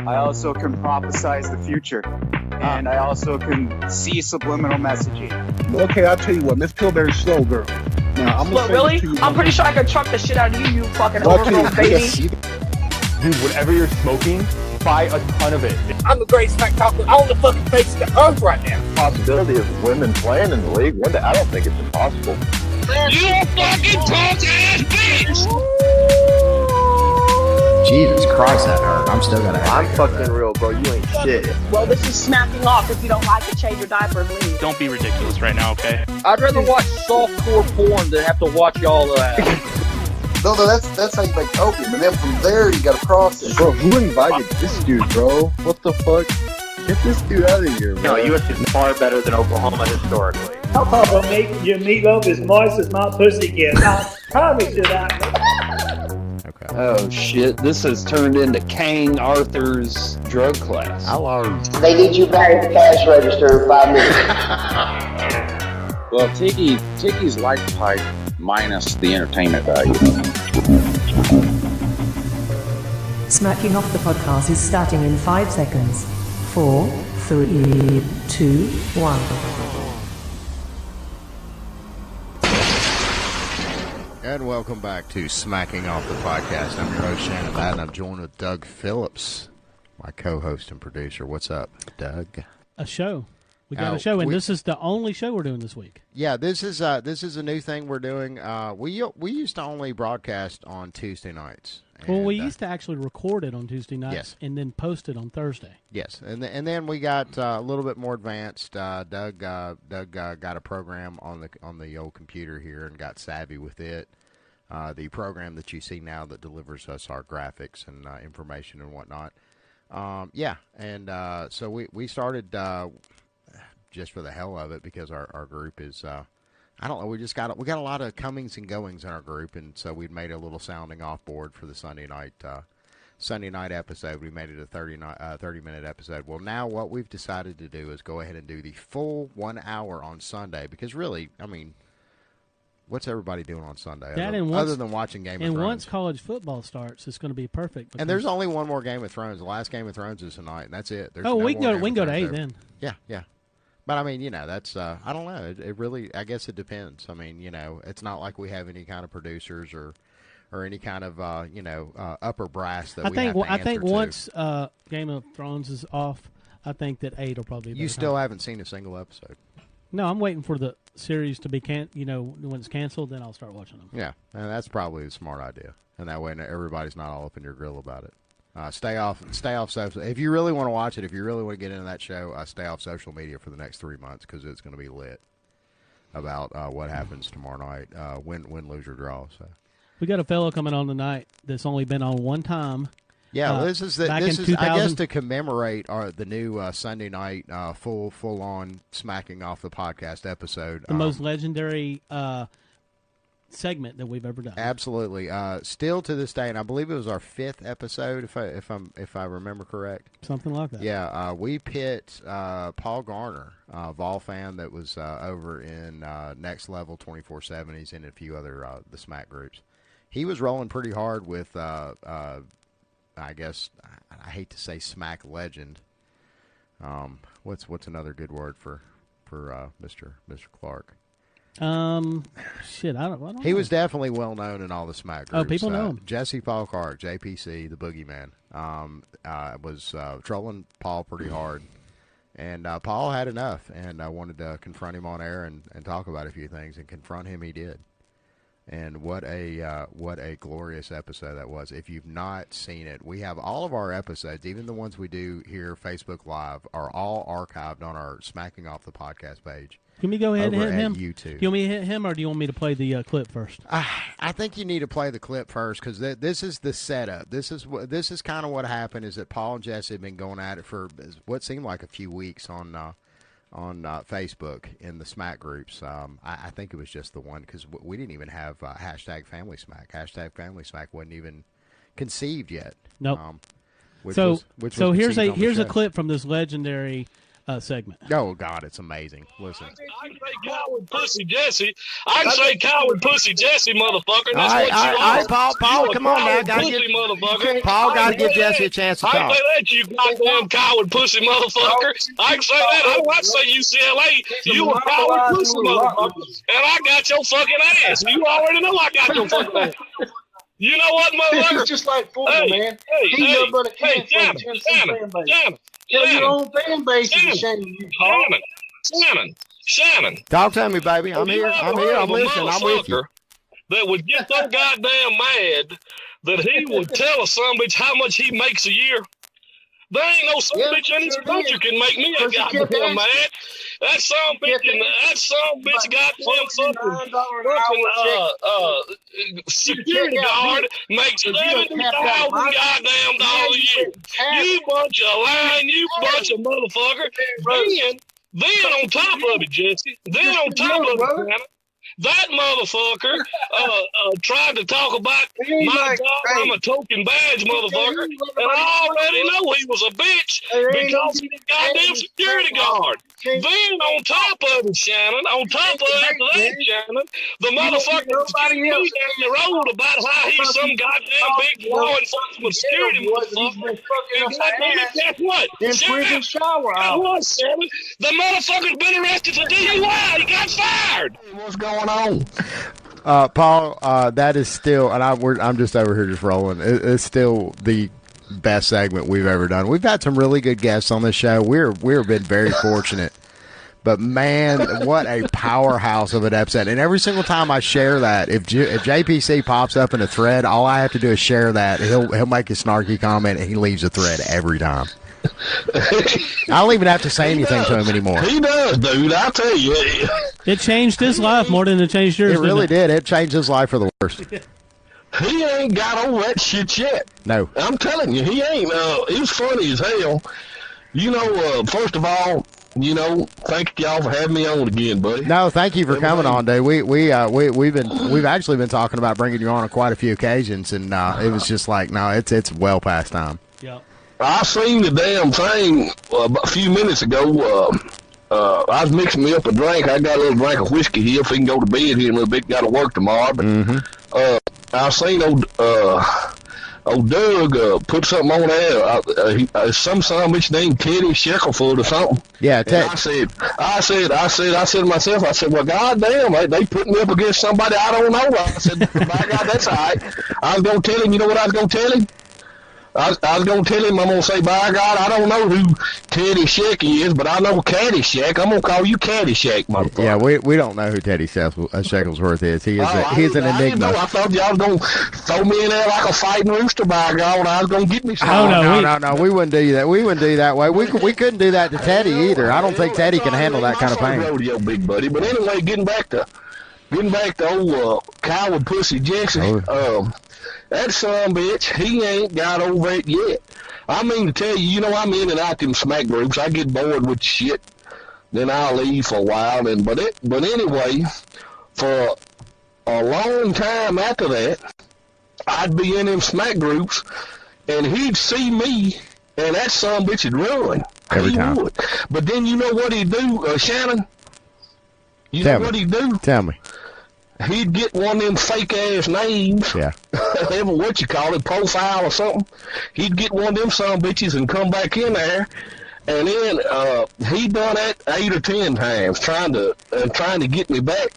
I also can prophesize the future. And I also can see subliminal messaging. Okay, I'll tell you what, Miss Pillberry's slow, girl. Now, I'm Look, really? I'm pretty sure I could truck the shit out of you, you fucking overgrown baby. Dude, whatever you're smoking, buy a ton of it. I'm the greatest smack talker on the fucking face of the earth right now. Possibility of women playing in the league, one day, I don't think it's impossible. You fucking punk-ass bitch! Jesus Christ, that hurt. I'm still gonna. I'm fucking real, bro. You ain't shit. Well, this is smacking off. If you don't like it, change your diaper and leave. Don't be ridiculous right now, okay? I'd rather watch softcore porn than have to watch all of that. No, that's how you make opium, and then from there you gotta process. Bro, who invited this dude, bro? What the fuck? Get this dude out of here, bro. No, U.S. is far better than Oklahoma historically. How about your meatloaf is moist as my pussy gets? I promise you that. Okay. Oh shit, this has turned into Kane Arthur's drug class. How long? They need you back at the cash register in 5 minutes. Well, Tiki's life pipe minus the entertainment value. Smacking Off the Podcast is starting in 5 seconds. 4, 3, 2, 1. And welcome back to Smacking Off the Podcast. I'm your host, Shannon Madden. I'm joined with Doug Phillips, my co-host and producer. What's up, Doug? A show. We got a show, and this is the only show we're doing this week. Yeah, this is a new thing we're doing. We used to only broadcast on Tuesday nights. Well, we used to actually record it on Tuesday nights, yes, and then post it on Thursday. Yes, and then we got a little bit more advanced. Doug got a program on the old computer here and got savvy with it. The program that you see now that delivers us our graphics and information and whatnot. So we started just for the hell of it because our group is. I don't know. We got a lot of comings and goings in our group, and so we made a little sounding off board for the Sunday night episode. We made it a 30-minute episode. Well, now what we've decided to do is go ahead and do the full 1 hour on Sunday because really, I mean, what's everybody doing on Sunday other than watching Game of Thrones? And once college football starts, it's going to be perfect. And there's only one more Game of Thrones. The last Game of Thrones is tonight, and that's it. We can go to 8 then. Yeah. But, I mean, that's, I don't know. It really, I guess it depends. I mean, it's not like we have any kind of producers or any kind of, upper brass that we have to answer I think to. once Game of Thrones is off, I think that 8 will probably be You still haven't seen a single episode. No, I'm waiting for the series to be, when it's canceled, then I'll start watching them. Yeah, and that's probably a smart idea. And that way everybody's not all up in your grill about it. Stay off social. If you really want to watch it, if you really want to get into that show, stay off social media for the next 3 months because it's going to be lit about what happens tomorrow night, win, lose, or draw. So we got a fellow coming on tonight that's only been on one time. Yeah, this is I guess to commemorate the new Sunday night full on smacking off the podcast episode. The most legendary segment that we've ever done. Absolutely. Still to this day, and I believe it was our 5th episode, if I remember correct. Something like that. Yeah, we pit Paul Garner, Vol fan that was over in Next Level 24/7. He's in a few other the Smack groups. He was rolling pretty hard with, I guess, I hate to say Smack legend. What's another good word for Mr. Clark? Shit, I don't know. He was definitely well known in all the Smack groups. Oh, people know him. Jesse Paul Clark, JPC, the Boogeyman, was trolling Paul pretty hard, and Paul had enough, and I wanted to confront him on air and talk about a few things, and confront him he did. And what a glorious episode that was. If you've not seen it, we have all of our episodes, even the ones we do here, Facebook Live, are all archived on our Smacking Off the Podcast page. Can we go ahead and hit him? YouTube. You want me to hit him, or do you want me to play the clip first? I think you need to play the clip first because this is the setup. This is kind of what happened. Is that Paul and Jesse have been going at it for what seemed like a few weeks on Facebook in the Smack groups. I think it was just the one because we didn't even have hashtag Family Smack. Hashtag Family Smack wasn't even conceived yet. Nope. Here's a clip from this legendary segment. Oh God, it's amazing. Listen. I can say coward pussy Jesse. I can say coward pussy Jesse, motherfucker. And that's what you all are. right, Paul, come on now. Gotta Pussy, give, motherfucker. Paul, gotta give Jesse a chance to I talk. can say that, you goddamn coward pussy motherfucker. I can say that. I don't want to say UCLA. You a coward pussy motherfucker. And I got your fucking ass. You already know I got your fucking ass. You know what, motherfucker? It's just like football, man. He's nothing but a can for the Tennessee fan base. Your own fan base is ashamed of you, Paul. Shannon. Talk to me, baby. I'm here. I'm listening. I'm with you. That would get so goddamn mad that he would tell a son bitch how much he makes a year. There ain't no son bitch in this country can make me a goddamn mad. That son bitch got some fucking security guard makes $70,000 goddamn dollars a year. You bunch of lying, you bunch of motherfucker. Then on top of it, Jesse, that motherfucker tried to talk about my job. I'm a token badge motherfucker, and I already know he was a bitch because he's a goddamn security guard. Then on top of it, Shannon, Shannon, the motherfucker was getting me down the road about how he's some goddamn big law enforcement security motherfucker. And guess what? Guess what, Shannon? The motherfucker's been arrested for DUI. He got fired. What's going on? Paul, that is still, and I'm just over here just rolling. It's still the best segment we've ever done. We've had some really good guests on this show. We've been very fortunate. But man, what a powerhouse of an episode! And every single time I share that, if JPC pops up in a thread, all I have to do is share that. He'll make a snarky comment, and he leaves a thread every time. I don't even have to say anything to him anymore. He does, dude. I tell you, it changed his life more than it changed yours. It really did. It changed his life for the worst. He ain't got over that shit yet. No, I'm telling you, he ain't. He's funny as hell. You know, first of all, you know, thank y'all for having me on again, buddy. No, thank you for coming on, dude. We've actually been talking about bringing you on quite a few occasions, and it was just like, no, it's well past time. Yeah. I seen the damn thing a few minutes ago. I was mixing me up a drink. I got a little drink of whiskey here if we can go to bed here in a little bit. Got to work tomorrow, but I seen old Doug put something on there. Some bitch named Teddy Sheckelworth or something. Yeah, Ted. I said to myself, well, goddamn, they put me up against somebody I don't know. I said, by God, that's all right. I was gonna tell him. You know what I was gonna tell him? I was going to tell him, I'm going to say, by God, I don't know who Teddy Shack is, but I know Caddyshack. I'm going to call you Caddyshack, motherfucker. Yeah, we don't know who Teddy Shecklesworth is. He's an enigma. I thought y'all was going to throw me in there like a fighting rooster, by God, I was going to get me some. No, we wouldn't do that. We wouldn't do that way. We couldn't do that to Teddy either. I don't think Teddy can handle that kind of pain. Rodeo, big buddy. But anyway, getting back to old coward pussy Jackson, that son bitch, he ain't got over it yet. I mean to tell you, you know, I'm in and out them smack groups. I get bored with shit, then I'll leave for a while. But anyway, for a long time after that, I'd be in them smack groups, and he'd see me, and that son bitch would run. Every time. Would. But then you know what he'd do, Shannon? What he'd do? Tell me. He'd get one of them fake-ass names. Yeah. What you call it, profile or something. He'd get one of them son bitches and come back in there. And then he done that 8 or 10 times trying to get me back.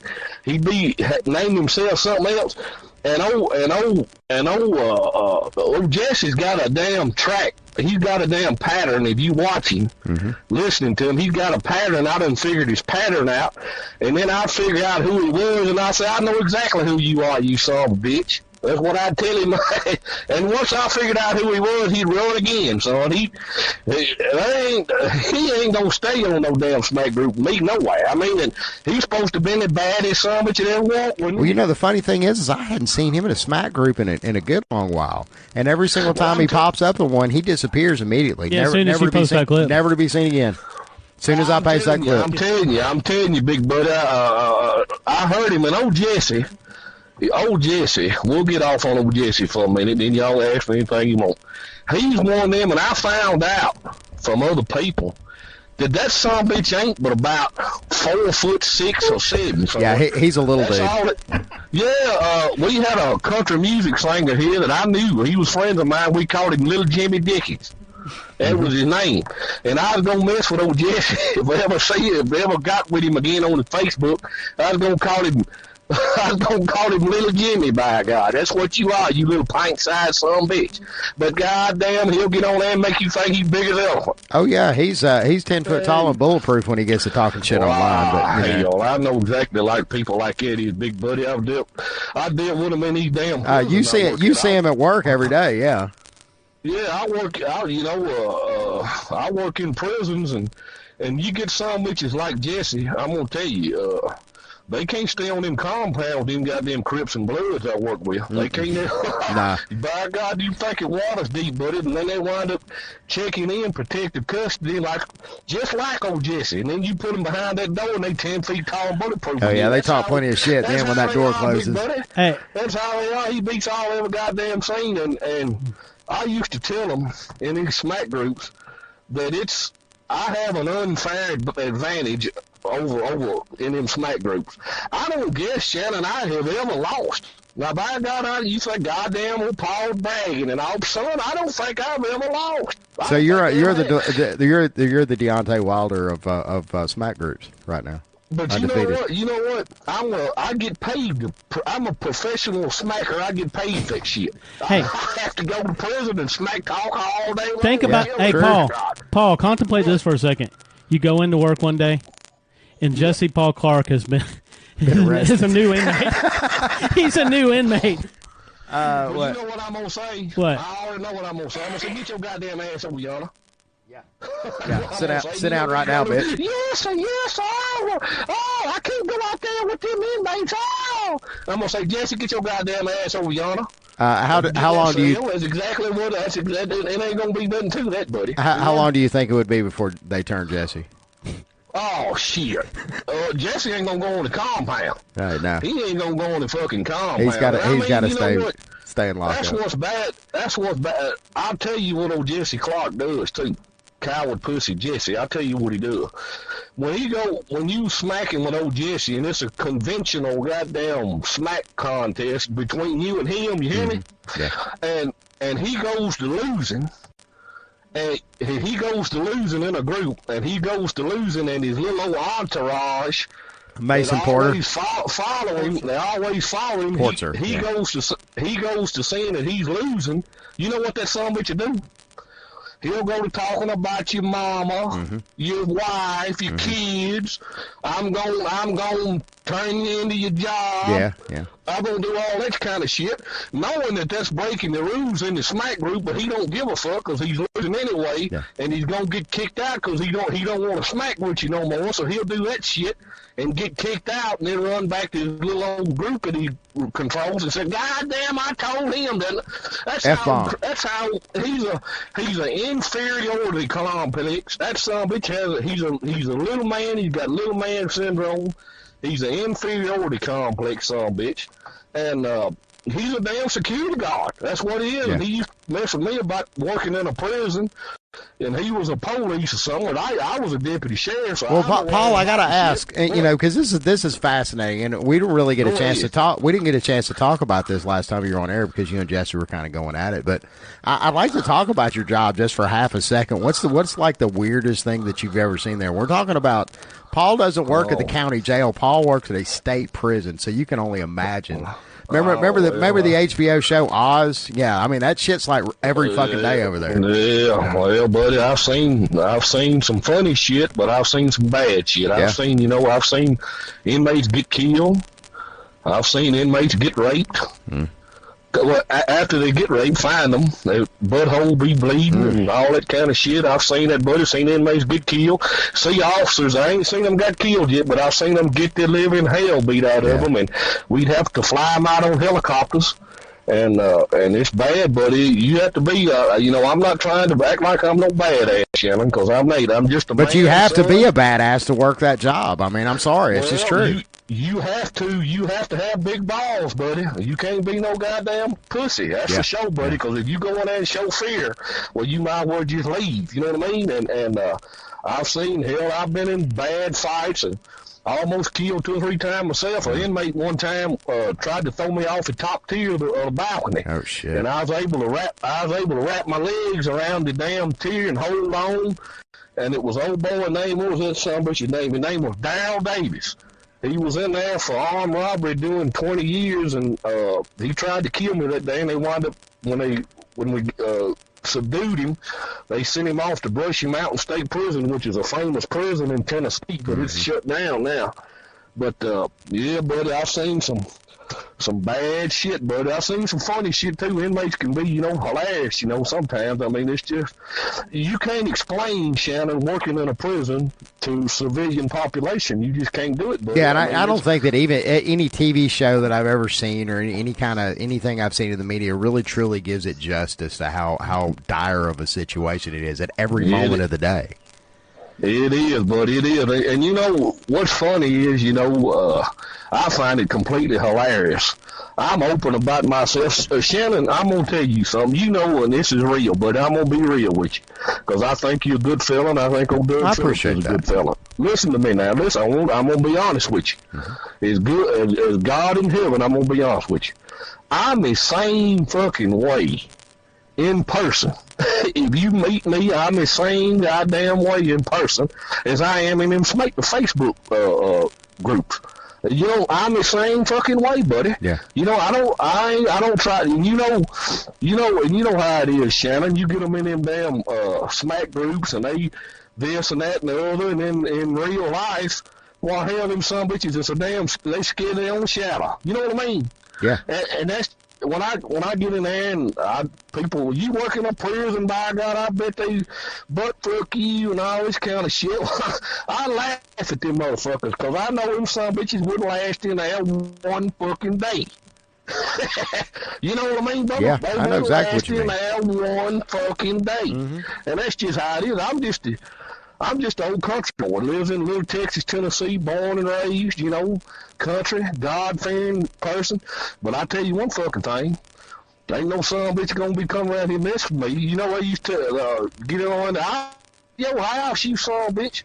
He'd be name himself something else. And old Jesse's got a damn track. He's got a damn pattern. If you watch him, listening to him, he's got a pattern. I done figured his pattern out. And then I figure out who he was, and I say, I know exactly who you are, you son of a bitch. That's what I'd tell him. And once I figured out who he was, he'd run again, son. He ain't gonna stay on no damn smack group with me, no way. I mean, and he's supposed to have been the baddest son that you ever want. Well, you know, the funny thing is I hadn't seen him in a smack group in a good long while. And every single time he pops up in one, he disappears immediately. Yeah, never to be seen again. As soon as I paste that clip. I'm telling you, big buddy. I heard him, and old Jesse, we'll get off on old Jesse for a minute, then y'all ask me anything you want. He's one of them, and I found out from other people that son bitch ain't but about 4'6" or 7. So Yeah, he's a little dude. We had a country music singer here that I knew. He was friends of mine. We called him Little Jimmy Dickens. That was his name. And I was going to mess with old Jesse. If I ever got with him again on the Facebook, I was going to call him Little Jimmy, by God. That's what you are, you little pint-sized son of a bitch. But goddamn, he'll get on there and make you think he's big as an elephant. Oh, yeah, he's 10 foot tall and bulletproof when he gets to talking shit online. But hell, I know exactly like people like Eddie, his big buddy. I dealt with him in these damn you see him at work every day, yeah. Yeah, I work in prisons, and you get some bitches like Jesse, I'm going to tell you, they can't stay on them compounds, them goddamn Crips and Bloods I work with. They can't. Nah. By God, you think it water's deep, buddy, and then they wind up checking in protective custody, just like old Jesse. And then you put them behind that door, and they 10 feet tall and bulletproof. Oh, yeah, they talk plenty of shit then when that door closes. Hey. That's how they are. He beats all every goddamn scene, and I used to tell them in these smack groups that I have an unfair advantage over in them smack groups. I don't guess Shannon and I have ever lost. Now, by God, you say goddamn old Paul bragging and all, son. I don't think I've ever lost. So you're the Deontay Wilder of smack groups right now. But Undefeated. you know what? I get paid. I'm a professional smacker. I get paid for that shit. Hey. I have to go to prison and smack talk all day long. Think about, hey, Paul, contemplate this for a second. You go into work one day, and Jesse Paul Clark has been is a new inmate. He's a new inmate. What? You know what I'm going to say? What? I already know what I'm going to say. I'm going to say, get your goddamn ass over yonder. Yeah, sit down right now, bitch. Yes, I can't go out there with them inmates. I'm gonna say, Jesse, get your goddamn ass over yonder. How long do you? That's exactly what. It ain't gonna be nothing to that, buddy. How long do you think it would be before they turn Jesse? Oh shit! Jesse ain't gonna go on the compound. Right now, he ain't gonna go on the fucking compound. He's got to stay in lockup. That's what's bad. That's what's bad. I'll tell you what old Jesse Clark does too. Coward pussy Jesse. I'll tell you what he does. When you smacking with old Jesse, and it's a conventional goddamn smack contest between you and him, you hear me? Yeah. And he goes to losing. And he goes to losing in a group, and he goes to losing in his little old entourage. Mason Porter. They always follow him. Porter. He goes to seeing that he's losing. You know what that son of a bitch do? He'll go to talking about your mama, your wife, your kids. I'm going to turn you into your job. Yeah. I'm going to do all that kind of shit, knowing that that's breaking the rules in the smack group, but he don't give a fuck because he's losing anyway, and he's going to get kicked out because he don't want to smack with you no more, so he'll do that shit and get kicked out and then run back to his little old group that he controls and say, God damn, I told him that. That's how he's an inferiority complex. That son of a bitch he's a little man. He's got little man syndrome. He's an inferiority complex son of a bitch. And he's a damn security guard. That's what he is. Yeah. And he used to mess with me about working in a prison. And he was a police or something. I was a deputy sheriff. So Paul, I gotta ask, because this is fascinating, and we didn't really get a chance to talk. We didn't get a chance to talk about this last time you were on air because you and Jesse were kind of going at it. But I'd like to talk about your job just for half a second. What's like the weirdest thing that you've ever seen there? We're talking about. Paul doesn't work at the county jail. Paul works at a state prison, so you can only imagine. Remember the HBO show Oz? Yeah, I mean that shit's like every fucking day over there. Yeah, well, buddy, I've seen some funny shit, but I've seen some bad shit. I've seen inmates get killed. I've seen inmates get raped. After they get raped, find them, their butthole be bleeding and all that kind of shit. I've seen that, buddy. Seen inmates get killed. See officers. I ain't seen them got killed yet, but I've seen them get their living hell beat out of them, and we'd have to fly them out on helicopters. And it's bad, buddy. You have to be, I'm not trying to act like I'm no badass, Shannon, because I'm not. I'm just a But you have to be a badass to work that job. I mean, I'm sorry. It's just true. You have to have big balls, buddy. You can't be no goddamn pussy. That's for sure, buddy, because if you go in there and show fear, well, you might as well just leave. You know what I mean? And I've been in bad fights and I almost killed 2 or 3 times myself. An inmate one time tried to throw me off the top tier of the balcony. Oh shit! And I was able to wrap my legs around the damn tier and hold on. And it was old boy name. What was that son of a bitch's name? His name was Darrell Davis. He was in there for armed robbery doing 20 years, and he tried to kill me that day. And they wound up when we subdued him, they sent him off to Brushy Mountain State Prison, which is a famous prison in Tennessee, but it's shut down now. But yeah, buddy, I've seen some bad shit, buddy. I've seen some funny shit too. Inmates can be, hilarious, sometimes. I mean, it's just, you can't explain, Shannon, working in a prison to civilian population. You just can't do it, buddy. Yeah, and I don't think that even any TV show that I've ever seen or any kind of anything I've seen in the media really truly gives it justice to how dire of a situation it is at every moment of the day. It is, buddy. It is. And what's funny is, I find it completely hilarious. I'm open about myself. Shannon, I'm going to tell you something. And this is real, but I'm going to be real with you. Because I think you're a good fella, and I think old Doug Phillips is a good fella. Listen to me now. Listen, I'm going to be honest with you. As good as God in heaven, I'm going to be honest with you. I'm the same fucking way in person. If you meet me, I'm the same goddamn way in person as I am in them Facebook groups. I'm the same fucking way, buddy. Yeah. I don't try. And you know how it is, Shannon. You get them in them damn smack groups, and they this and that and the other, and then in real life, well, hell, them some bitches, they scared their own shadow. You know what I mean? Yeah. And that's. When I get in there and people, you work in a prison, by God, I bet they butt fuck you and all this kind of shit. I laugh at them motherfuckers because I know them son bitches wouldn't last in there one fucking day. You know what I mean, brother? Yeah, they I know exactly what you mean. Last in there one fucking day. And that's just how it is. I'm just an old country boy, lives in Little Texas, Tennessee, born and raised, country, God-fearing person. But I tell you one fucking thing, ain't no son bitch gonna be coming around here messing with me. I used to get in on your house, you son bitch.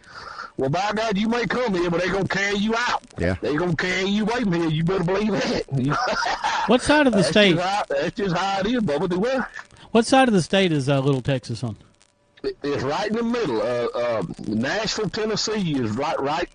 Well, by God, you may come here, but they gonna carry you out. Yeah. They gonna carry you away from here. You better believe that. What side of the state? That's just how it is, Bubba. Do what? What side of the state is Little Texas on? It's right in the middle. Nashville, Tennessee is right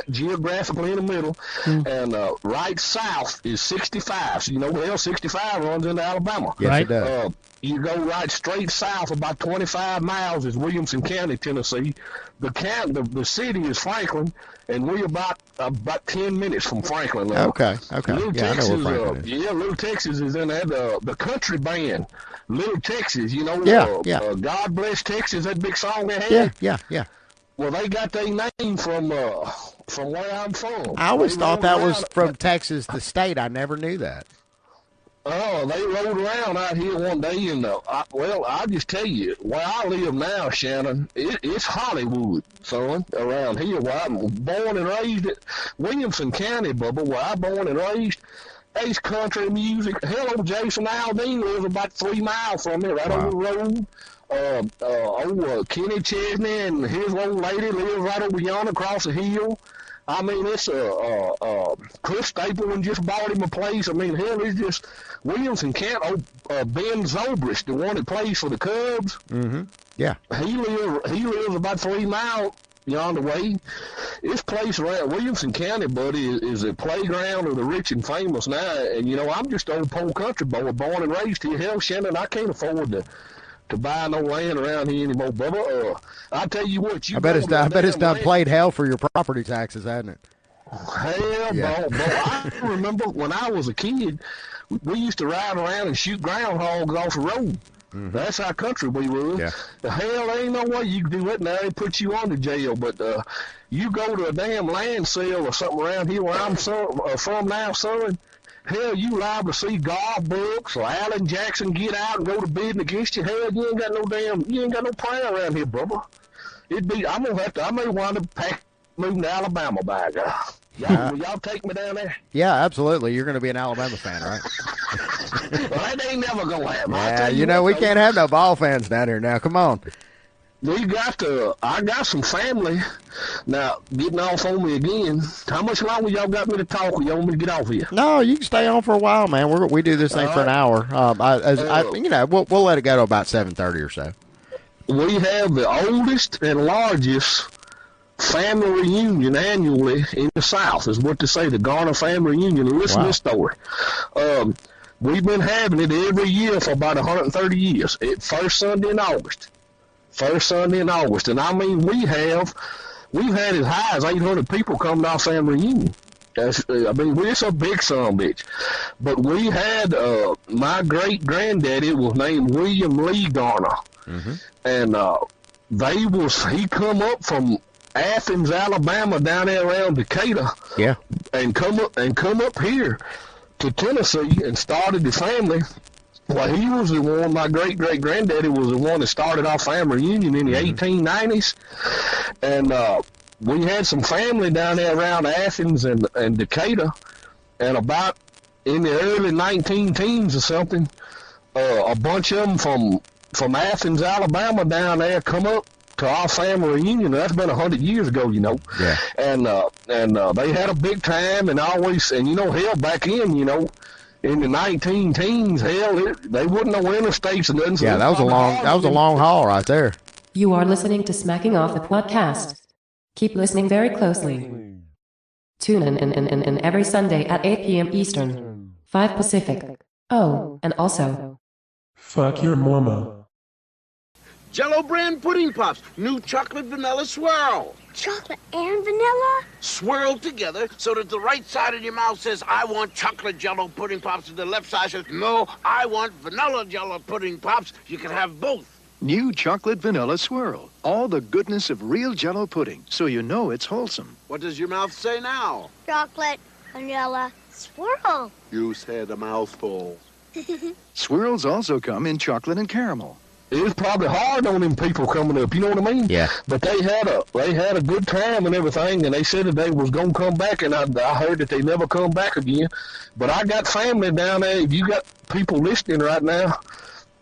geographically in the middle, and right south is 65. So 65 runs into Alabama. Yes, it does. You go right straight south about 25 miles is Williamson County, Tennessee. The city is Franklin, and we're about 10 minutes from Franklin. Okay. Little Yeah, Texas, I know where Franklin is. Little Texas is in there. The country band, Little Texas. God Bless Texas, that big song they had. Yeah. Well, they got their name from where I'm from. I always thought that was from Texas, the state. I never knew that. Oh, they rode around out here one day, and I'll just tell you, where I live now, Shannon, it's Hollywood, son, around here. Where I'm born and raised at Williamson County, Bubba, where I'm born and raised. There's country music. Hello, Jason Aldean lives about 3 miles from me, right over the road. Kenny Chesney and his old lady lives right over yonder across the hill. I mean, it's Chris Stapleton just bought him a place. I mean, hell, it's just Williamson County. Ben Zobrist, the one that plays for the Cubs. Yeah, he lives about 3 miles yonder way. This place around Williamson County, buddy, is a playground of the rich and famous now. And I'm just an old poor country boy, born and raised here. Hell, Shannon, I can't afford to buy no land around here anymore, Bubba. I tell you what, I bet it's done played hell for your property taxes, hasn't it? Hell, Yeah. boy, I remember when I was a kid, we used to ride around and shoot groundhogs off the road. That's how country we were. Yeah. Hell, there ain't no way you can do it now. They put you on to jail. But you go to a damn land sale or something around here where I'm from now, son. Hell, you liable to see Garth Brooks or Alan Jackson get out and go to bidding against you. Hell, you ain't got no prayer around here, brother. I may wind up moving to Alabama by God. Will y'all take me down there? Yeah, absolutely. You're going to be an Alabama fan, right? Well, that ain't never going to happen. Yeah, we can't have no ball fans down here now. Come on. I got some family. Now, getting off on me again. How much longer y'all got me to talk, or y'all want me to get off here? No, you can stay on for a while, man. We do this thing for an hour. We'll let it go to about 7:30 or so. We have the oldest and largest family reunion annually in the South, is what they say, the Garner family reunion. And listen to this story. We've been having it every year for about 130 years. First Sunday in August. And I mean, we've had as high as 800 people come to our family reunion. It's a big son bitch. But we had, my great-granddaddy was named William Lee Garner. Mm-hmm. And he come up from Athens, Alabama, down there around Decatur. Yeah. And come up here to Tennessee and started the family. Well, he was the one, my great-great-granddaddy was the one that started our family reunion in the 1890s. And we had some family down there around Athens and Decatur. And about in the early 19-teens or something, a bunch of them from Athens, Alabama down there come up to our family reunion. That's been 100 years ago, you know. Yeah. And they had a big time, and hell, back in, in the 19-teens, hell, they wouldn't know interstates and nothing. So yeah, that was a long haul right there. You are listening to Smacking Off the podcast. Keep listening very closely. Tune in every Sunday at 8 p.m. Eastern, 5 Pacific. Oh, and also, fuck your mama. Jell-O brand pudding puffs, new chocolate vanilla swirl. Chocolate and vanilla? Swirled together so that the right side of your mouth says, I want chocolate Jell-O pudding pops, and the left side says, no, I want vanilla Jell-O pudding pops. You can have both. New chocolate vanilla swirl. All the goodness of real Jell-O pudding, so you know it's wholesome. What does your mouth say now? Chocolate, vanilla, swirl. You said a mouthful. Swirls also come in chocolate and caramel. It was probably hard on them people coming up, you know what I mean? Yeah. But they had a good time and everything, and they said that they was gonna come back, and I heard that they never come back again. But I got family down there. If you got people listening right now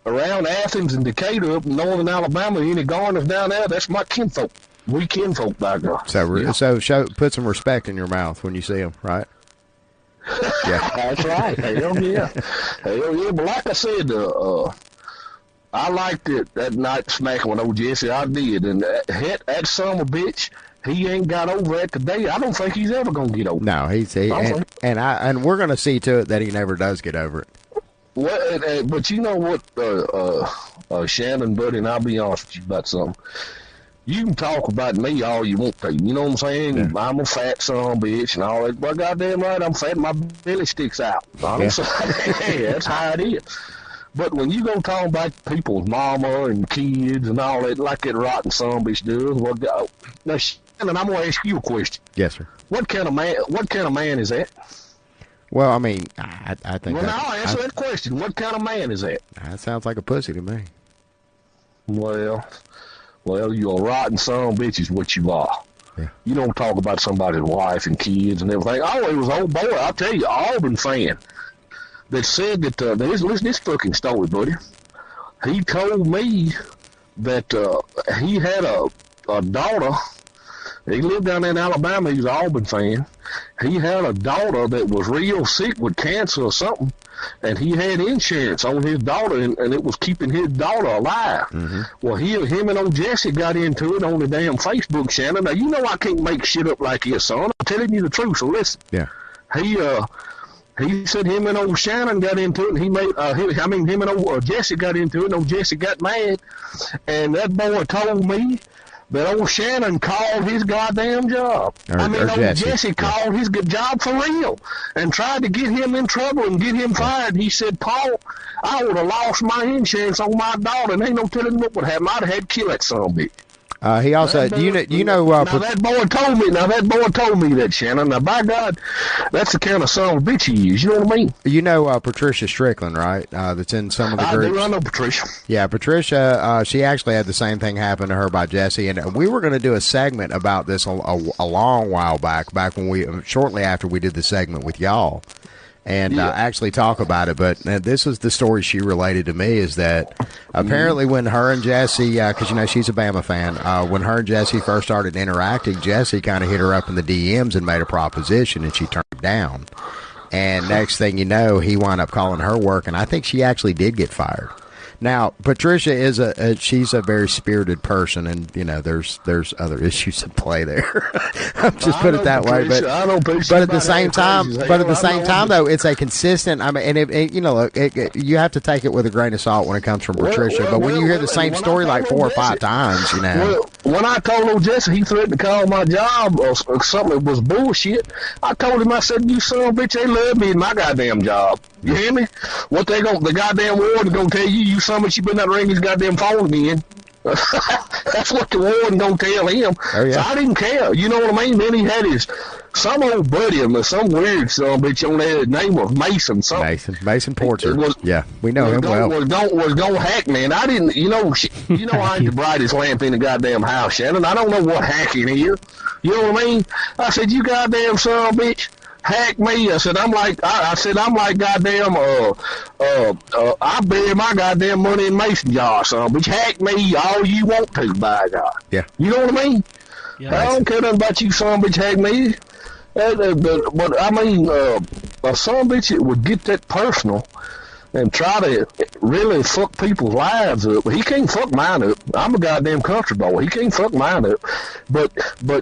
around Athens and Decatur up in northern Alabama, any Garners down there, that's my kinfolk. We kinfolk, by God. So put some respect in your mouth when you see them, right? Yeah, that's right. Hell yeah. But like I said, I liked it that night smacking with old Jesse. I did. And that son of a bitch, he ain't got over it today. I don't think he's ever going to get over it. No, and we're going to see to it that he never does get over it. Well, but you know what, Shannon, buddy, and I'll be honest with you about something. You can talk about me all you want to. You know what I'm saying? Yeah. I'm a fat son of a bitch and all that. Well, goddamn right, I'm fat and my belly sticks out. That's how it is. But when you go talk about people's mama and kids and all that, like that rotten son of a bitch does, now, Shannon, I'm going to ask you a question. Yes, sir. What kind of man is that? Well, I mean, I think. Well, now answer that question. What kind of man is that? That sounds like a pussy to me. Well, you're a rotten son of a bitch is what you are. Yeah. You don't talk about somebody's wife and kids and everything. Oh, it was old boy. I'll tell you, Auburn fan that said that, listen to this fucking story, buddy. He told me that he had a daughter. He lived down in Alabama. He was an Auburn fan. He had a daughter that was real sick with cancer or something, and he had insurance on his daughter, and it was keeping his daughter alive. Mm-hmm. Well, him and old Jesse got into it on the damn Facebook, Shannon. Now, you know I can't make shit up like this, son. I'm telling you the truth, so listen. Yeah. He said him and old Shannon got into it, and him and old Jesse got into it, and old Jesse got mad, and that boy told me that old Shannon called his goddamn job. Old Jesse called his job for real and tried to get him in trouble and get him fired. He said, Paul, I would have lost my insurance on my daughter, and ain't no telling what would happen. I'd have had to kill that son of a bitch. He also, do you know? That boy told me that, Shannon. Now, by God, that's the kind of son of a bitch he is. You know what I mean? You know Patricia Strickland, right? That's in some of the groups. I know Patricia. Yeah, Patricia. She actually had the same thing happen to her by Jesse, and we were going to do a segment about this a long while back when shortly after we did the segment with y'all. and actually talk about it. But this was the story she related to me, is that apparently when her and Jesse, because, you know, she's a Bama fan, when her and Jesse first started interacting, Jesse kind of hit her up in the DMs and made a proposition, and she turned it down. And next thing you know, he wound up calling her work, and I think she actually did get fired. Now, Patricia is she's a very spirited person, and, you know, there's other issues at play there. I'm just put it that way, but at the same time, though, it's a consistent. I mean, and you know, look, you have to take it with a grain of salt when it comes from Patricia. But when you hear the same story like 4 or 5 times, you know. When I told old Jesse he threatened to call my job or something that was bullshit, I told him, I said, "You son of a bitch, they love me in my goddamn job. You hear me? What the goddamn warden gonna tell you? You son of a bitch, you better not ring his goddamn phone again." That's what the warden gonna tell him. Oh, yeah. So I didn't care. You know what I mean? Then he had some old buddy of some weird son of a bitch on there, name of Mason something. Mason Porter. Yeah, we know him well. Was gonna hack me, and I didn't. You know I ain't the brightest lamp in the goddamn house, Shannon. I don't know what hacking is. You know what I mean? I said, "You goddamn son of a bitch, hack me." I said, I'm like goddamn, I bury my goddamn money in mason jar, son. But hack me all you want to, by God. Yeah. You know what I mean? Yeah. I don't care nothing about you, son, bitch, hack me. But I mean, a son, bitch, it would get that personal and try to really fuck people's lives up. He can't fuck mine up. I'm a goddamn country boy. He can't fuck mine up. But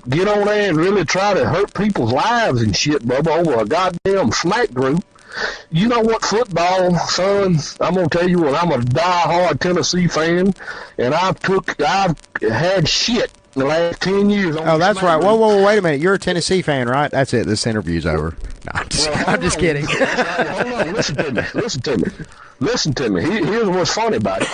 get on there and really try to hurt people's lives and shit, Bubba, over a goddamn smack group. You know what, football, son, I'm going to tell you what, I'm a diehard Tennessee fan, and I've had shit in the last 10 years. Oh, that's right. Whoa, wait a minute. You're a Tennessee fan, right? That's it. This interview's over. No, I'm just kidding. Hold on. Listen to me. Here's what's funny about it.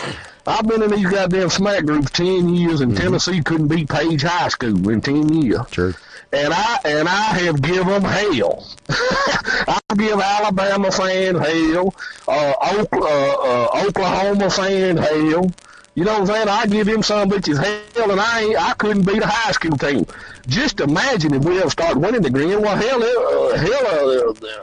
I've been in these goddamn smack groups 10 years, and Tennessee couldn't beat Page High School in 10 years. True. And I have given them hell. I give Alabama fans hell, Oklahoma fans hell. You know what I'm saying? I give them some bitches hell, and I couldn't beat a high school team. Just imagine if we ever start winning again. Well,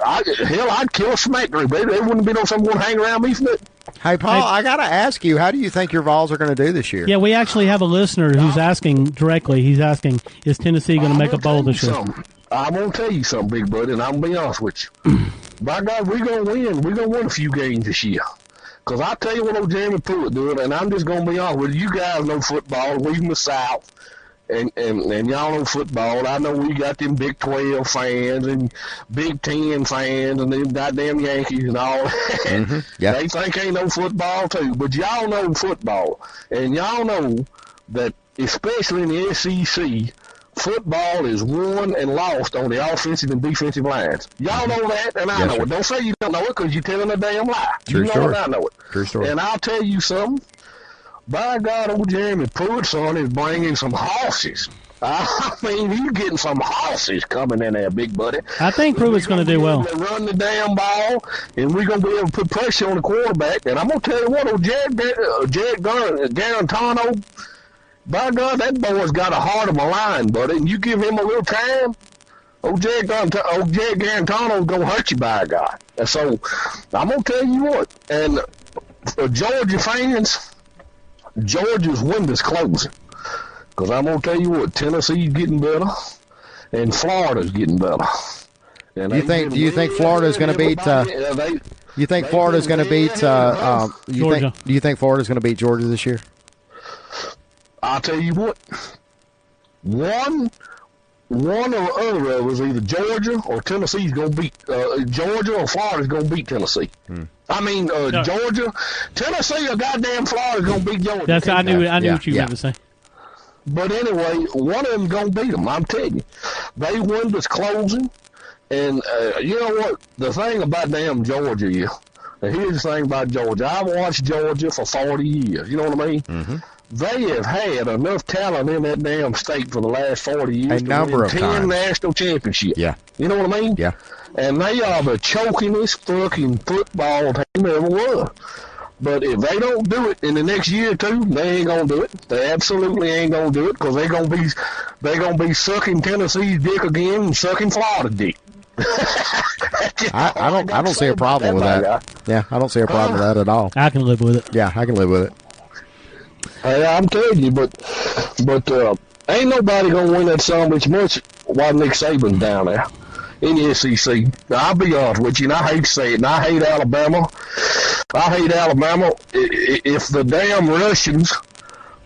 I'd kill a smack group. They wouldn't be no someone hang around me for that. Hey, Paul, I got to ask you, how do you think your Vols are going to do this year? Yeah, we actually have a listener who's asking directly. He's asking, is Tennessee going to make a bowl this year? I'm going to tell you something, big buddy, and I'm going to be honest with you. By God, we're going to win. We're going to win a few games this year. Because I tell you what old Jeremy Pruitt doing, and I'm just going to be honest with you. You guys know football. We from the South. And y'all know football. I know we got them Big 12 fans and Big 10 fans and them goddamn Yankees and all that. Mm-hmm. Yeah. They think ain't no football too. But y'all know football. And y'all know that, especially in the SEC, football is won and lost on the offensive and defensive lines. Y'all know that, and I know it. Don't say you don't know it, because you're telling a damn lie. True story. It, I know it. True story. And I'll tell you something. By God, old Jeremy Pruitt's son is bringing some horses. I mean, he's getting some horses coming in there, big buddy. I think Pruitt's going to do well. Run the damn ball, and we're going to be able to put pressure on the quarterback. And I'm going to tell you what, old Jared Garantano, by God, that boy's got a heart of a lion, buddy. And you give him a little time, old Jared Garantano's going to hurt you, by God. And so I'm going to tell you what, and for Georgia fans, Georgia's window's closing. Because I'm going to tell you what, Tennessee's getting better, and Florida's getting better. And do you think Florida's going to beat? You think Florida's going to beat? Georgia? Do you think Florida's going to beat Georgia this year? I'll tell you what. One or other of us, either Georgia or Tennessee's going to beat Georgia, or Florida's going to beat Tennessee. I mean, Georgia, Tennessee, or goddamn Florida's going to beat Georgia. That's I knew what you were going to say. But anyway, one of them's going to beat them. I'm telling you, they window's closing, and you know what? The thing about damn Georgia is, and here's the thing about Georgia. I've watched Georgia for 40 years. You know what I mean? Mm-hmm. They have had enough talent in that damn state for the last 40 years to win 10 national championships. Yeah. You know what I mean? Yeah. And they are the chokingest fucking football team ever was. But if they don't do it in the next year or two, they ain't gonna do it. They absolutely ain't gonna do it, because they're gonna be sucking Tennessee's dick again and sucking Florida's dick. I don't see a problem with that. Yeah, I don't see a problem with that at all. I can live with it. Yeah, I can live with it. Hey, I'm telling you, but ain't nobody gonna win that so much while Nick Saban's down there in the SEC. I'll be honest with you, and I hate to say it, and I hate Alabama. If the damn Russians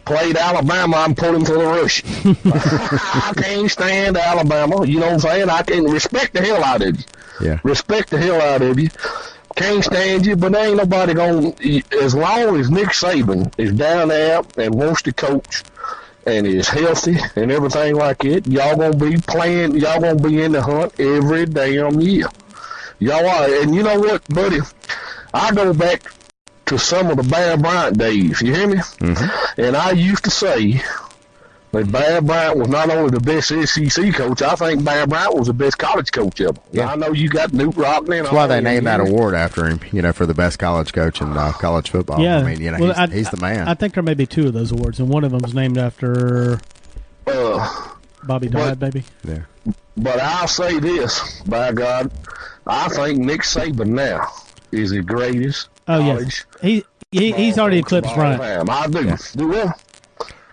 played Alabama, I'm pulling for the Russians. I can't stand Alabama. You know what I'm saying? I can respect the hell out of you. Yeah. Respect the hell out of you. Can't stand you, but there ain't nobody going to, as long as Nick Saban is down there and wants to coach and is healthy and everything like it, y'all going to be playing, y'all going to be in the hunt every damn year. Y'all are, and you know what, buddy? I go back to some of the Bear Bryant days, you hear me? Mm-hmm. And I used to say that Bear Bryant was not only the best SEC coach, I think Bear Bryant was the best college coach ever. Yeah. Now, I know you got Newt Rockne. That's why they named that award after him, for the best college coach in college football. Yeah. I mean, he's the man. I think there may be two of those awards, and one of them's named after Bobby Dodd, maybe. Yeah. But I'll say this, by God, I think Nick Saban now is the greatest college. He's already eclipsed Bryant. I do. Yeah. Well,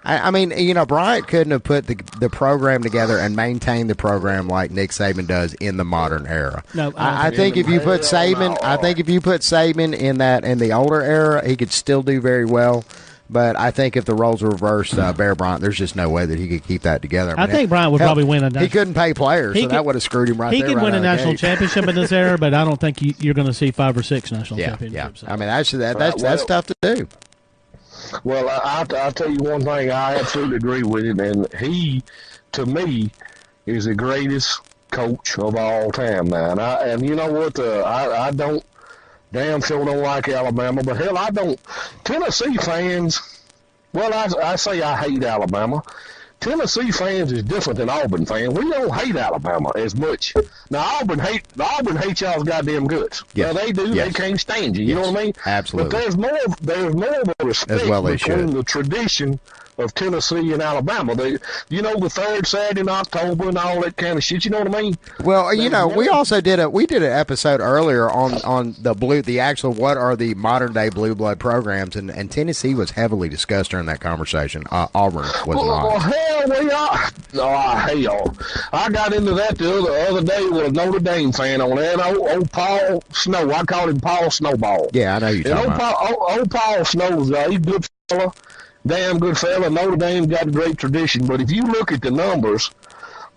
I mean, Bryant couldn't have put the program together and maintained the program like Nick Saban does in the modern era. No, I think if you put Saban in the older era, he could still do very well. But I think if the roles were reversed, Bear Bryant, there's just no way that he could keep that together. I think Bryant would probably win a national. He couldn't pay players, so that would have screwed him right there. He could win a national championship in this era, but I don't think you're going to see 5 or 6 national championships. Yeah. I mean, that's tough to do. Well, I'll tell you one thing. I absolutely agree with it, and he, to me, is the greatest coach of all time now. And you know what? I don't damn sure don't like Alabama, but hell, I don't. Tennessee fans, well, I say I hate Alabama. Tennessee fans is different than Auburn fans. We don't hate Alabama as much. Now Auburn hate y'all's goddamn guts. Yes. Well, they do. Yes. They can't stand you. You know what I mean? Absolutely. But there's more of a respect between the tradition of Tennessee and Alabama. The third Saturday in October and all that kind of shit. You know what I mean? Well, we also did an episode earlier on the actual what are the modern day blue blood programs, and Tennessee was heavily discussed during that conversation. Auburn was not. Well, hell, we are. Oh, hell. I got into that the other day with a Notre Dame fan on that. Old Paul Snow. I call him Paul Snowball. Yeah, I know you're talking about. Old Paul Snow's he's a good fella. Damn good fella. Notre Dame's got a great tradition. But if you look at the numbers,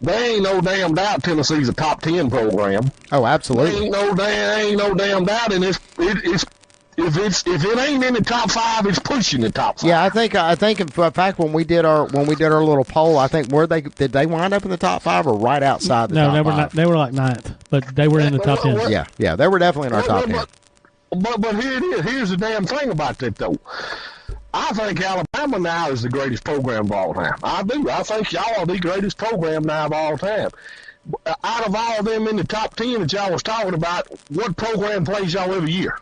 there ain't no damn doubt Tennessee's a top 10 program. Oh, absolutely. There ain't no damn doubt, and if it ain't in the top 5, it's pushing the top 5. Yeah, I think in fact when we did our little poll, I think did they wind up in the top 5 or right outside the top 5? No, they were like 9th, but they were in the top 10. Yeah, they were definitely in our top 10. But here it is. Here's the damn thing about that though. I think Alabama now is the greatest program of all time. I do. I think y'all are the greatest program now of all time. Out of all of them in the top 10 that y'all was talking about, what program plays y'all every year?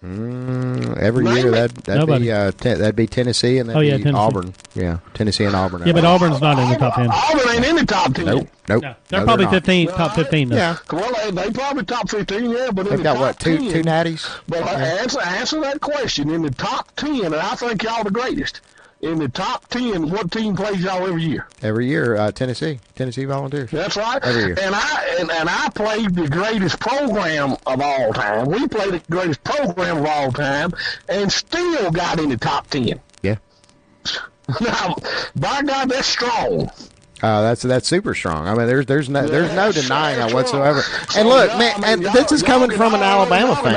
Every year that'd be Tennessee and that'd be Auburn. Yeah, Tennessee and Auburn. Yeah, but Auburn's not in the top 10. Auburn ain't in the top 10. Nope. No, they're probably 15, top 15. Though. Yeah. Well, they probably top 15. Yeah, but they've got what two natties. But answer that question in the top 10, and I think y'all the greatest. In the top 10, what team plays y'all every year? Every year, Tennessee Volunteers. That's right. Every year. And I played the greatest program of all time. We played the greatest program of all time, and still got in the top 10. Yeah. Now, by God, that's strong. That's super strong. I mean, there's no denying that whatsoever. And look, man, and this is coming from an Alabama fan.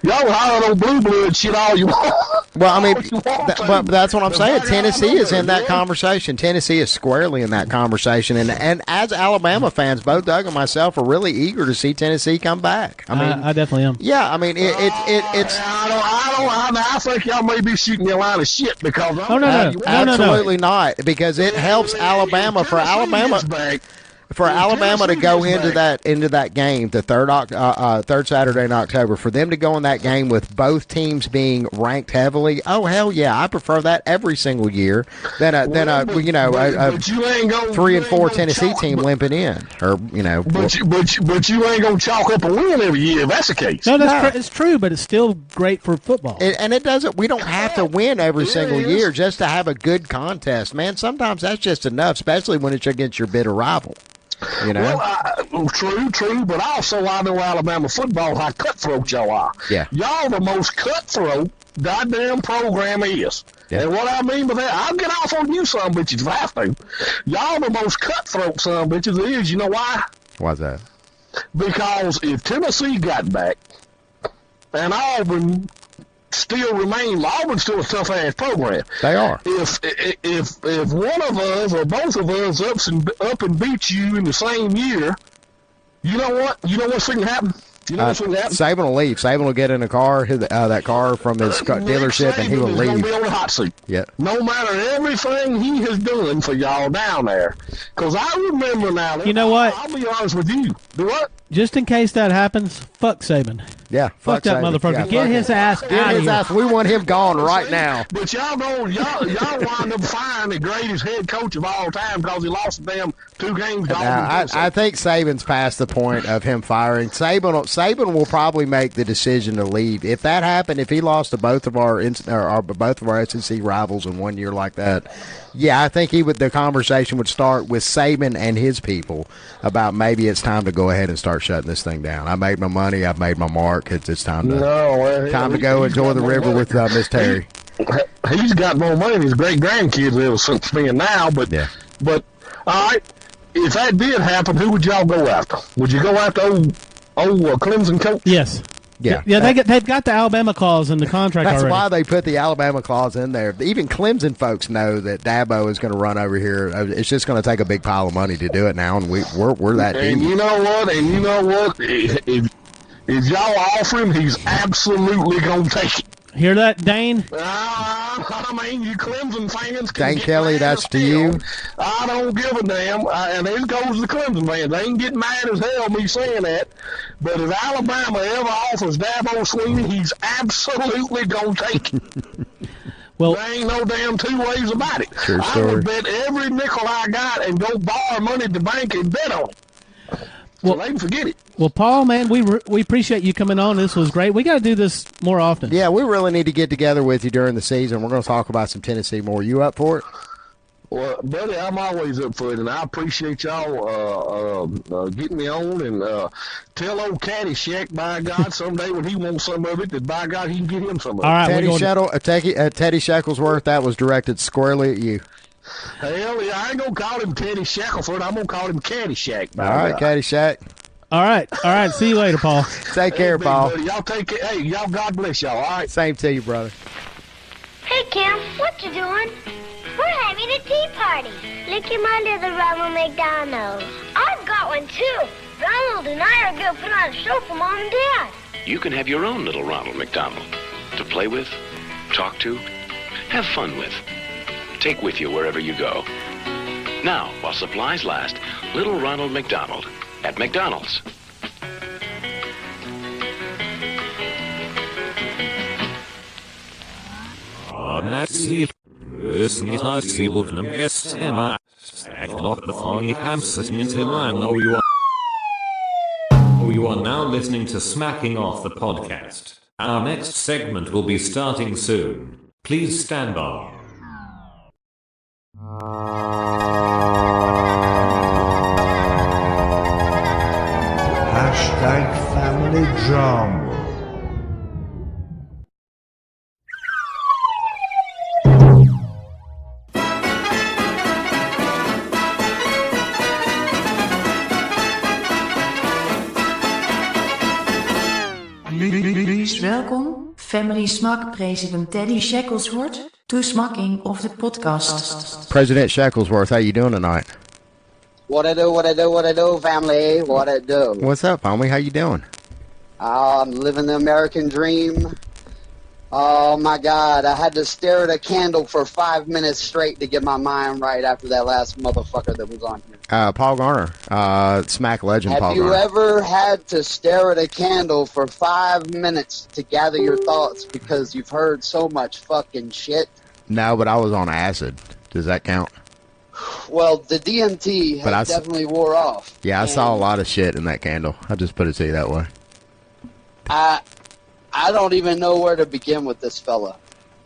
Y'all holler on blue blood shit all you want. Well, I mean, but that's what I'm saying. Tennessee is in that conversation. Tennessee is squarely in that conversation. And as Alabama fans, both Doug and myself are really eager to see Tennessee come back. I mean, I definitely am. Yeah, I mean, it's. I think y'all may be shooting me a line of shit because no, absolutely not, because it helps Alabama for for Alabama to go into that game, the third Saturday in October, for them to go in that game with both teams being ranked heavily, oh hell yeah, I prefer that every single year than a 3-4 Tennessee team limping in, or But you ain't gonna chalk up a win every year if that's the case. No, it's true, but it's still great for football. And it doesn't. We don't have to win every single year just to have a good contest, man. Sometimes that's just enough, especially when it's against your bitter rival. Well, true, but also I know Alabama football, how cutthroat y'all are. Yeah. Y'all the most cutthroat goddamn program is. Yeah. And what I mean by that, I'll get off on you son bitches if I have to. Y'all the most cutthroat son bitches is. You know why? Why's that? Because if Tennessee got back and Auburn still remain, Auburn's still a tough ass program. They are. If one of us or both of us up and beat you in the same year, you know what? You know what's going to happen? You know what's going to happen? Saban will leave. Saban will get in a car, that car from his dealership, and he will leave. Going to be on the hot seat. Yeah. No matter everything he has done for y'all down there. Because I remember now. You know what? I'll be honest with you. Do what? Just in case that happens, fuck Saban. Yeah, fuck that Saban. motherfucker. Yeah, Get his ass out of here. We want him gone right now. But y'all wind up firing the greatest head coach of all time because he lost the damn 2 games. I think Saban's past the point of him firing. Saban will probably make the decision to leave. If that happened, if he lost to both of our SEC rivals in 1 year like that, yeah, I think the conversation would start with Saban and his people about maybe it's time to go ahead and start shutting this thing down. I made my money. I've made my mark. It's time to go enjoy the river with Miss Terry. He's got more money than his great grandkids ever spend now. But all right, if that did happen, who would y'all go after? Would you go after old Clemson coach? Yes. Yeah, they've got the Alabama clause in the contract That's already. why they put the Alabama clause in there. Even Clemson folks know that Dabo is going to run over here. It's just going to take a big pile of money to do it now, and we're that deep. And you know what? If y'all offer him, he's absolutely going to take it. Hear that, Dane? I mean, you Clemson fans. Dane Kelly, that's to you. I don't give a damn. And there goes the Clemson fans. They ain't getting mad as hell me saying that. But if Alabama ever offers Dabo Swinney, he's absolutely going to take it. Well, there ain't no damn 2 ways about it. True I story. would bet every nickel I got and go borrow money at the bank and bet on it. So they can forget it. Well, Paul, man, we appreciate you coming on. This was great. We got to do this more often. Yeah, we really need to get together with you during the season. We're going to talk about some Tennessee more. You up for it? Well, buddy, I'm always up for it, and I appreciate y'all getting me on. And tell old Caddyshack, by God, someday when he wants some of it, that by God he can get him some of it. All right, Teddy Shecklesworth, that was directed squarely at you. Hell yeah, I ain't gonna call him Teddy Shackelford. I'm gonna call him Caddyshack. All right, Caddyshack. All right. See you later, Paul. Take care, Paul. Buddy, y'all take care. Hey, y'all, God bless y'all. All right. Same to you, brother. Hey, Kim, what you doing? We're having a tea party. Look him under the Ronald McDonald. I've got one, too. Ronald and I are going to put on a show for Mom and Dad. You can have your own little Ronald McDonald to play with, talk to, have fun with. Take with you wherever you go. Now, while supplies last, little Ronald McDonald at McDonald's. Nazi, lyssna till den bästa hemma. Säkert från Kansas till You are now listening to Smacking Off the podcast. Our next segment will be starting soon. Please stand by. #FamilyDrama. Welkom, Family Smack President Teddy Sheckelsworth, to Smacking of the podcast. President Sheckelworth, how you doing tonight? What I do, family, what I do. What's up, homie? How you doing? I'm living the American dream. Oh my God! I had to stare at a candle for 5 minutes straight to get my mind right after that last motherfucker that was on here. Paul Garner, Smack legend. Have Paul you Garner. ever had to stare at a candle for 5 minutes to gather your thoughts because you've heard so much fucking shit? No, but I was on acid. Does that count? Well, the DMT has definitely wore off. Yeah, I saw a lot of shit in that candle. I'll just put it to you that way. I don't even know where to begin with this fella.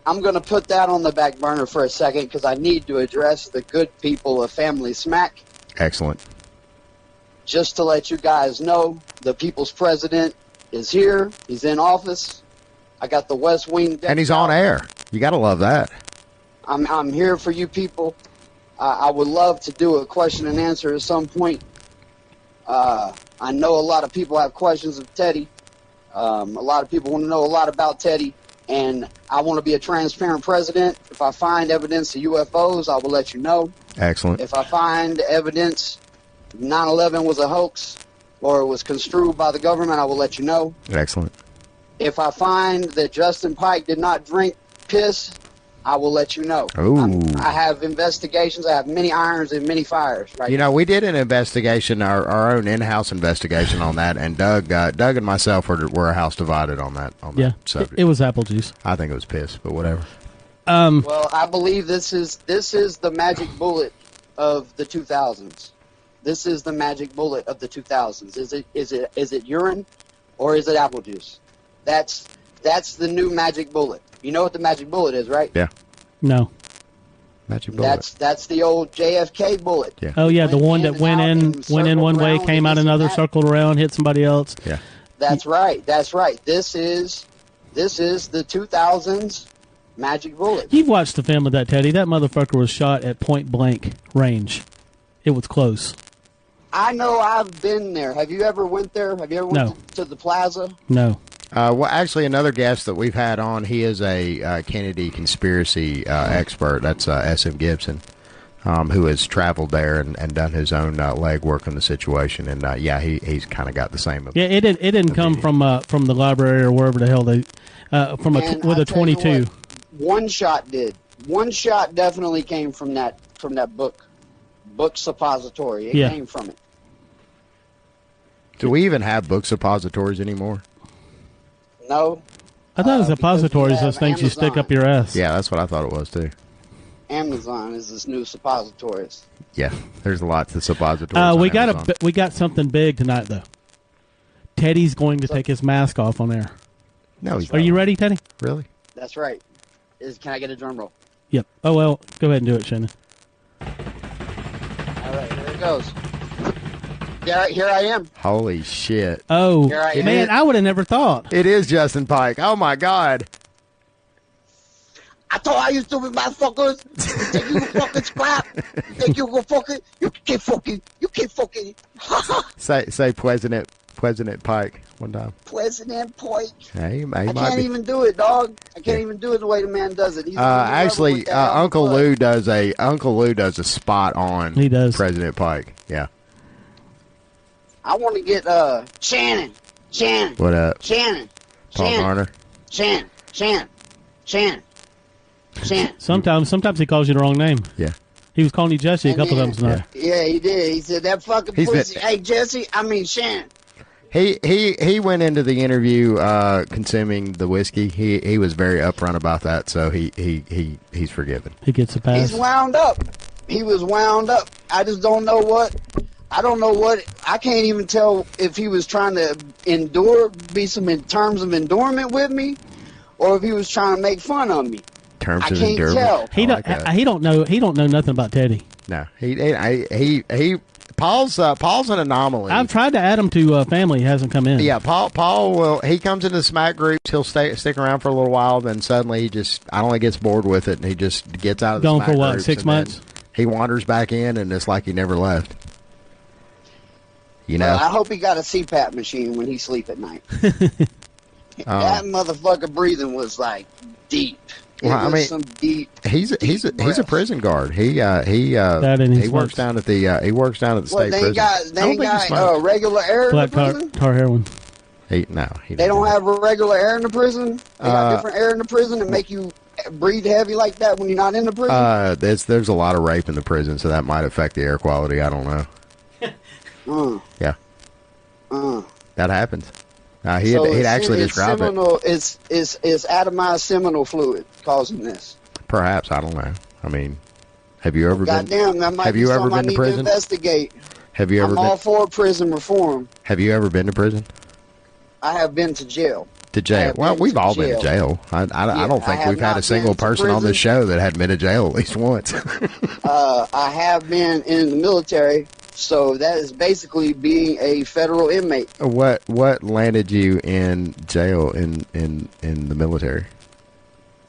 I'm going to put that on the back burner for a second because I need to address the good people of Family Smack. Excellent. Just to let you guys know, the people's president is here. He's in office. I got the West Wing. And he's on air. You got to love that. I'm here for you people. I would love to do a question and answer at some point. I know a lot of people have questions of Teddy. A lot of people want to know a lot about Teddy, and I want to be a transparent president. If I find evidence of UFOs, I will let you know. Excellent. If I find evidence 9/11 was a hoax or it was construed by the government, I will let you know. Excellent. If I find that Justin Pike did not drink piss, I will let you know. Ooh. I have investigations. I have many irons and many fires. Right. You know, we did an investigation, our own in-house investigation on that, and Doug and myself were a house divided on that. Yeah, subject. it was apple juice. I think it was piss, but whatever. Well, I believe this is the magic bullet of the 2000s. This is the magic bullet of the 2000s. Is it urine, or is it apple juice? That's the new magic bullet. You know what the magic bullet is, right? Yeah. No. Magic bullet. That's the old JFK bullet. Yeah. Oh yeah, the one that went in one way, came out another, circled around, hit somebody else. Yeah. That's right. That's right. This is the 2000s magic bullet. You've watched the film of that, Teddy. That motherfucker was shot at point blank range. It was close. I know. I've been there. Have you ever went there? Have you ever went to the plaza? No. Well, actually, another guest that we've had on, he is a Kennedy conspiracy expert. That's S.M. Gibson, who has traveled there and done his own legwork on the situation. And he's kind of got the same. Yeah, it didn't come from the library or wherever the hell they with a 22. One shot did. One shot definitely came from that book suppository. It came from it. Do we even have book suppositories anymore? No. I thought suppositories, those things you stick up your ass. Yeah, that's what I thought it was too. Amazon is this new suppositories. Yeah, there's lots of suppositories. We got something big tonight though. Teddy's going to take his mask off on air. No, he's Are you ready, Teddy? Really? That's right. Can I get a drum roll? Yep. Oh well, go ahead and do it, Shannon. All right, here it goes. Here I am. Holy shit. Oh, man, I would have never thought. It is Justin Pike. Oh, my God. I told you stupid motherfuckers. You think you can fucking scrap? You think you can fucking? You can't fucking. Say President Pike one time. President Pike. Hey, I can't even do it, dog. I can't even do it the way the man does it. Actually, Uncle Lou does a spot on. He does. President Pike. Yeah. I want to get Shannon. What up? Shannon. Paul Garner. Shannon. Sometimes he calls you the wrong name. Yeah. He was calling you Jesse a couple times tonight. Yeah, he did. He said that fucking pussy. Hey, Jesse. I mean Shannon. He went into the interview consuming the whiskey. He was very upfront about that, so he's forgiven. He gets a pass. He's wound up. He was wound up. I just don't know what. I don't know what. I can't even tell if he was trying to be some in terms of endurement with me, or if he was trying to make fun of me. Terms I of can't endurement. tell. He don't know nothing about Teddy. No, Paul's an anomaly. I've tried to add him to family. He hasn't come in. Yeah, Paul will. He comes into the smack groups. He'll stick around for a little while. Then suddenly I don't think gets bored with it, and he just gets out of the gone smack for what groups, 6 months. He wanders back in, and it's like he never left. You know. I hope he got a CPAP machine when he sleep at night. That motherfucker breathing was like deep. Well, I mean, some deep. He's a prison guard. He works down at the state prison. They ain't got regular air in the prison? Tar heroin. They don't have regular air in the prison. They got different air in the prison that make you breathe heavy like that when you're not in the prison. There's a lot of rape in the prison, so that might affect the air quality. I don't know. Yeah. That happens. He'd actually described it. It's atomized seminal fluid causing this. Perhaps, I don't know. I mean, have you ever Goddamn, been? That might have be you ever something been I to need prison? To investigate. Have you ever? I'm all for prison reform. Have you ever been to prison? I have been to jail. To jail? Well, we've all been to jail. I don't think we've had a single person on this show that hadn't been to jail at least once. I have been in the military, so that is basically being a federal inmate. What landed you in jail in the military?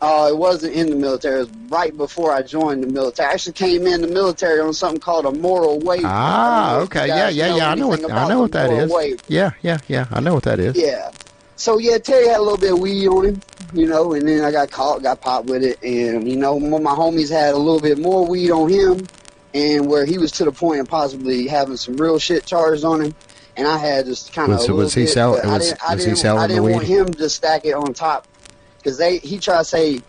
It wasn't in the military. It was right before I joined the military. I actually came in the military on something called a moral waiver. Okay. Yeah. I know what that is. Waiver. Yeah. I know what that is. Yeah. So, Terry had a little bit of weed on him, and then I got popped with it. And, one of my homies had a little bit more weed on him, and where he was to the point of possibly having some real shit charged on him. And I had just kind of was he selling the weed? I didn't want him to stack it on top. Because he tried to say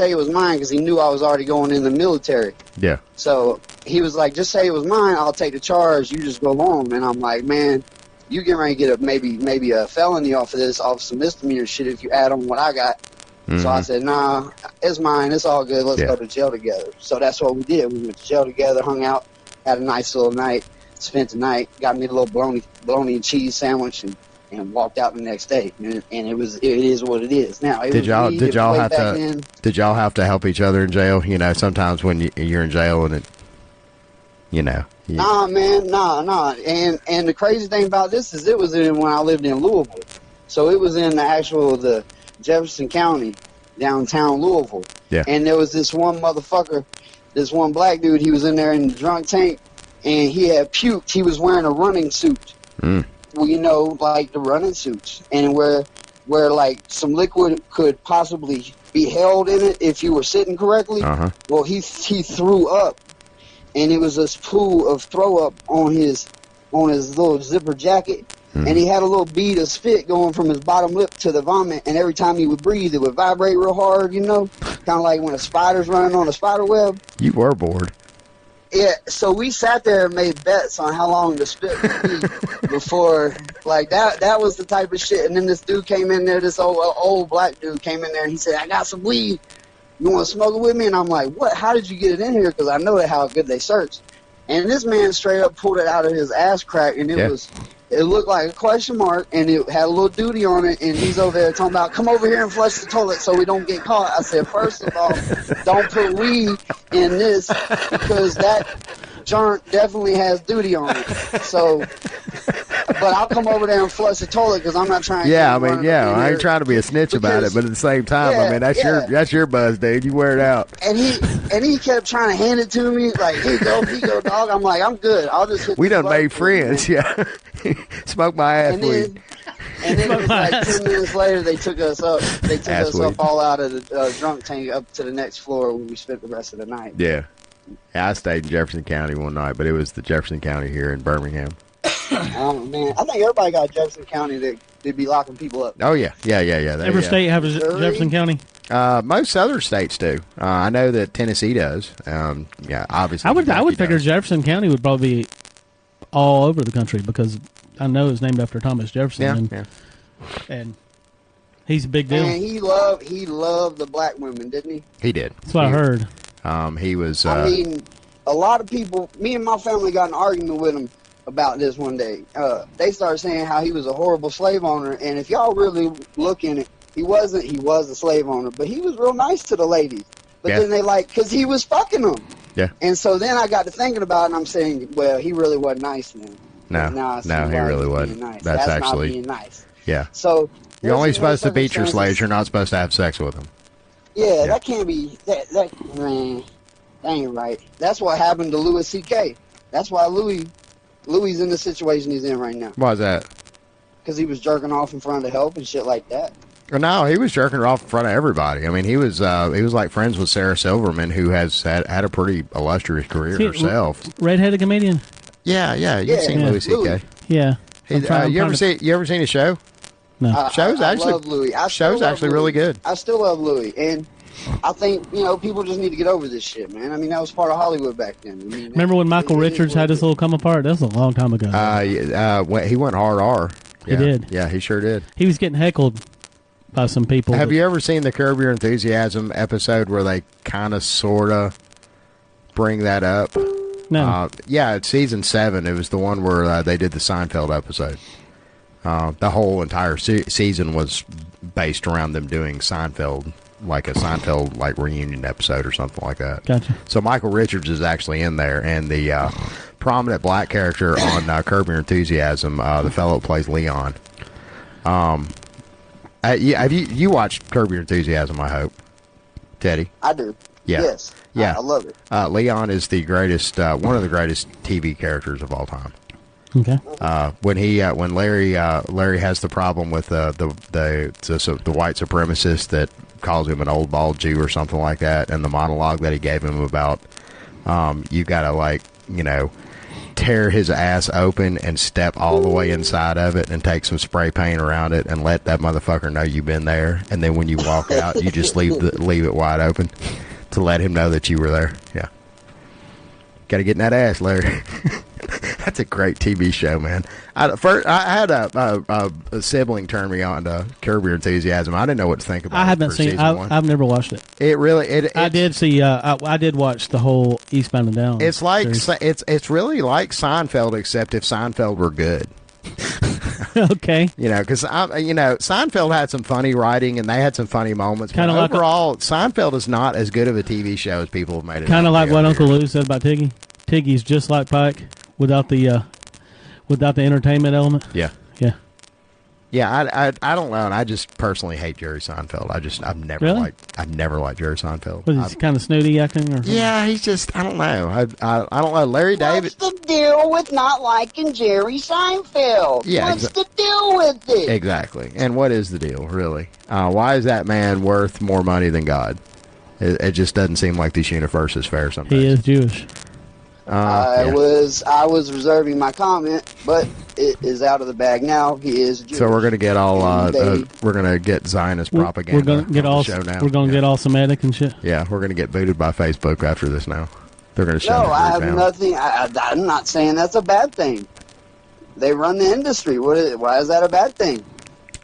it was mine because he knew I was already going in the military. Yeah. So he was like, just say it was mine. I'll take the charge. You just go home. And I'm like, man, you get ready to get maybe a felony off of this, off some misdemeanor shit if you add on what I got. Mm-hmm. So I said, nah, it's mine. It's all good. Let's go to jail together. So that's what we did. We went to jail together, hung out, had a nice little night, spent the night, got me a little bologna and cheese sandwich, and walked out the next day, and it is what it is. Now, did y'all have to help each other in jail? Sometimes when you're in jail and Nah, man, nah. And the crazy thing about this is it was when I lived in Louisville, so it was in the Jefferson County, downtown Louisville. Yeah. And there was this one motherfucker, this one black dude. He was in there in the drunk tank, and he had puked. He was wearing a running suit. Well, like the running suits, and where like some liquid could possibly be held in it if you were sitting correctly. Well, he threw up, and it was this pool of throw up on his little zipper jacket, and he had a little bead of spit going from his bottom lip to the vomit, and every time he would breathe, it would vibrate real hard. Kind of like when a spider's running on a spider web. You were bored. Yeah, so we sat there and made bets on how long the spit would be before, like, that was the type of shit. And then this dude came in there, this old black dude came in there, and he said, I got some weed. You want to smoke it with me? And I'm like, what? How did you get it in here? Because I know how good they search. And this man straight up pulled it out of his ass crack, and it looked like a question mark, and it had a little duty on it, and he's over there talking about, come over here and flush the toilet so we don't get caught. I said, first of all, don't put weed in this, because that joint definitely has duty on it. So, but I'll come over there and flush the toilet because I'm not trying to I ain't trying to be a snitch about it, but at the same time, that's your buzz, dude. You wear it out. And he kept trying to hand it to me, like, here you go, dog. I'm like, I'm good. I'll just hit we done made friends, yeah. Smoke my ass weed. And then it was like 10 minutes later, they took us up. They took us up all out of the drunk tank up to the next floor where we spent the rest of the night. Yeah. I stayed in Jefferson County one night, but it was the Jefferson County here in Birmingham. Oh, man. I think everybody got Jefferson County that they'd be locking people up. Oh, yeah. Every state have a Jefferson County? Most other states do. I know that Tennessee does. Obviously. I would figure Jefferson County would probably be all over the country because I know it's named after Thomas Jefferson. And he's a big deal. And he loved the black women, didn't he? He did. That's what I heard. He was. I mean, a lot of people. Me and my family got in an argument with him about this one day. They started saying how he was a horrible slave owner, and if y'all really look in it, he wasn't. He was a slave owner, but he was real nice to the ladies. But then they because he was fucking them. Yeah. And so then I got to thinking about it, and I'm saying, well, he really wasn't nice then. No, he really wasn't. Nice. That's not actually being nice. Yeah. So you're only supposed to beat your slaves. You're not supposed to have sex with them. Yeah, that can't be. That man, that ain't right. That's what happened to Louis C.K. That's why Louis in the situation he's in right now. Why is that? Because he was jerking off in front of help and shit like that. No, he was jerking her off in front of everybody. I mean, he was like friends with Sarah Silverman, who has had a pretty illustrious career herself. Redheaded comedian. Yeah. You've seen Louis C.K. Yeah. You ever seen his show? No. Show's I actually love Louis. show's actually really good. I still love Louis, and I think people just need to get over this shit, man. I mean, that was part of Hollywood back then. I mean, Remember when Michael Richards had his little come apart? That was a long time ago. He went hard R. He did. Yeah, he sure did. He was getting heckled by some people. Have you ever seen the Curb Your Enthusiasm episode where they kind of, sort of bring that up? No. Yeah, it's season 7. It was the one where they did the Seinfeld episode. The whole entire season was based around them doing Seinfeld, like a Seinfeld reunion episode or something like that. Gotcha. So Michael Richards is actually in there, and the prominent black character on Curb Your Enthusiasm, the fellow who plays Leon. Have you watched Curb Your Enthusiasm? I hope, Teddy. I do. Yeah. Yes. Yeah. I love it. Leon is the greatest, one of the greatest TV characters of all time. Okay. When Larry has the problem with the white supremacist that calls him an old bald Jew or something like that, and the monologue that he gave him about you gotta tear his ass open and step all the way inside of it and take some spray paint around it and let that motherfucker know you've been there, and then when you walk out you just leave it wide open to let him know that you were there. Yeah. Gotta get in that ass, Larry. That's a great TV show, man. I had a sibling turn me on to Curb Your Enthusiasm. I didn't know what to think about it. I haven't seen. I've never watched it. I did see. I did watch the whole Eastbound and Down. It's like series. it's really like Seinfeld, except if Seinfeld were good. Okay. Because Seinfeld had some funny writing and they had some funny moments. But Kinda overall, Seinfeld is not as good of a TV show as people have made it. Kind of like what Uncle Lou said about Tiggy. Tiggy's just like Pike without the entertainment element. Yeah. Yeah. Yeah, I don't know, and I just personally hate Jerry Seinfeld. I've never liked Jerry Seinfeld. Was he kind of snooty acting, or? Yeah, he's just, I don't know. I don't know. Larry David. What's the deal with not liking Jerry Seinfeld? Yeah, What's the deal with it? Exactly. And what is the deal, really? Why is that man worth more money than God? It just doesn't seem like this universe is fair sometimes. He is Jewish. I was reserving my comment, but it is out of the bag now. He is Jewish. So we're gonna get all we're gonna get Zionist propaganda. We're gonna get all show now. We're gonna get all Semitic and shit. Yeah, we're gonna get booted by Facebook after this now. They're gonna show. No, I have nothing. I'm not saying that's a bad thing. They run the industry. Why is that a bad thing?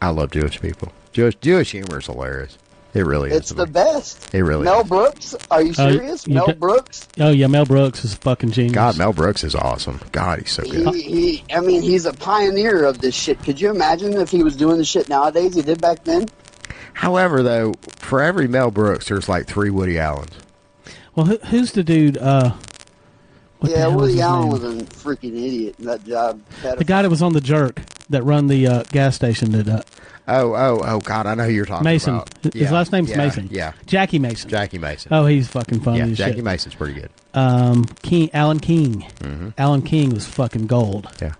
I love Jewish people. Jewish humor is hilarious. It really is. It's the best. It really Mel is. Brooks? Are you serious? Mel Brooks? Oh, yeah, Mel Brooks is fucking genius. God, Mel Brooks is awesome. God, he's so good. He's a pioneer of this shit. Could you imagine if he was doing the shit nowadays he did back then? However, though, for every Mel Brooks, there's like 3 Woody Allens. Well, who's the dude? Woody Allen was a freaking idiot in that job. The guy that was on The Jerk that run the gas station that... Oh, God, I know who you're talking Mason. about. His last name's Mason. Yeah. Jackie Mason. Jackie Mason. Oh, he's fucking funny as Jackie shit. Mason's pretty good. Alan King. Mm-hmm. Alan King was fucking gold. Yeah.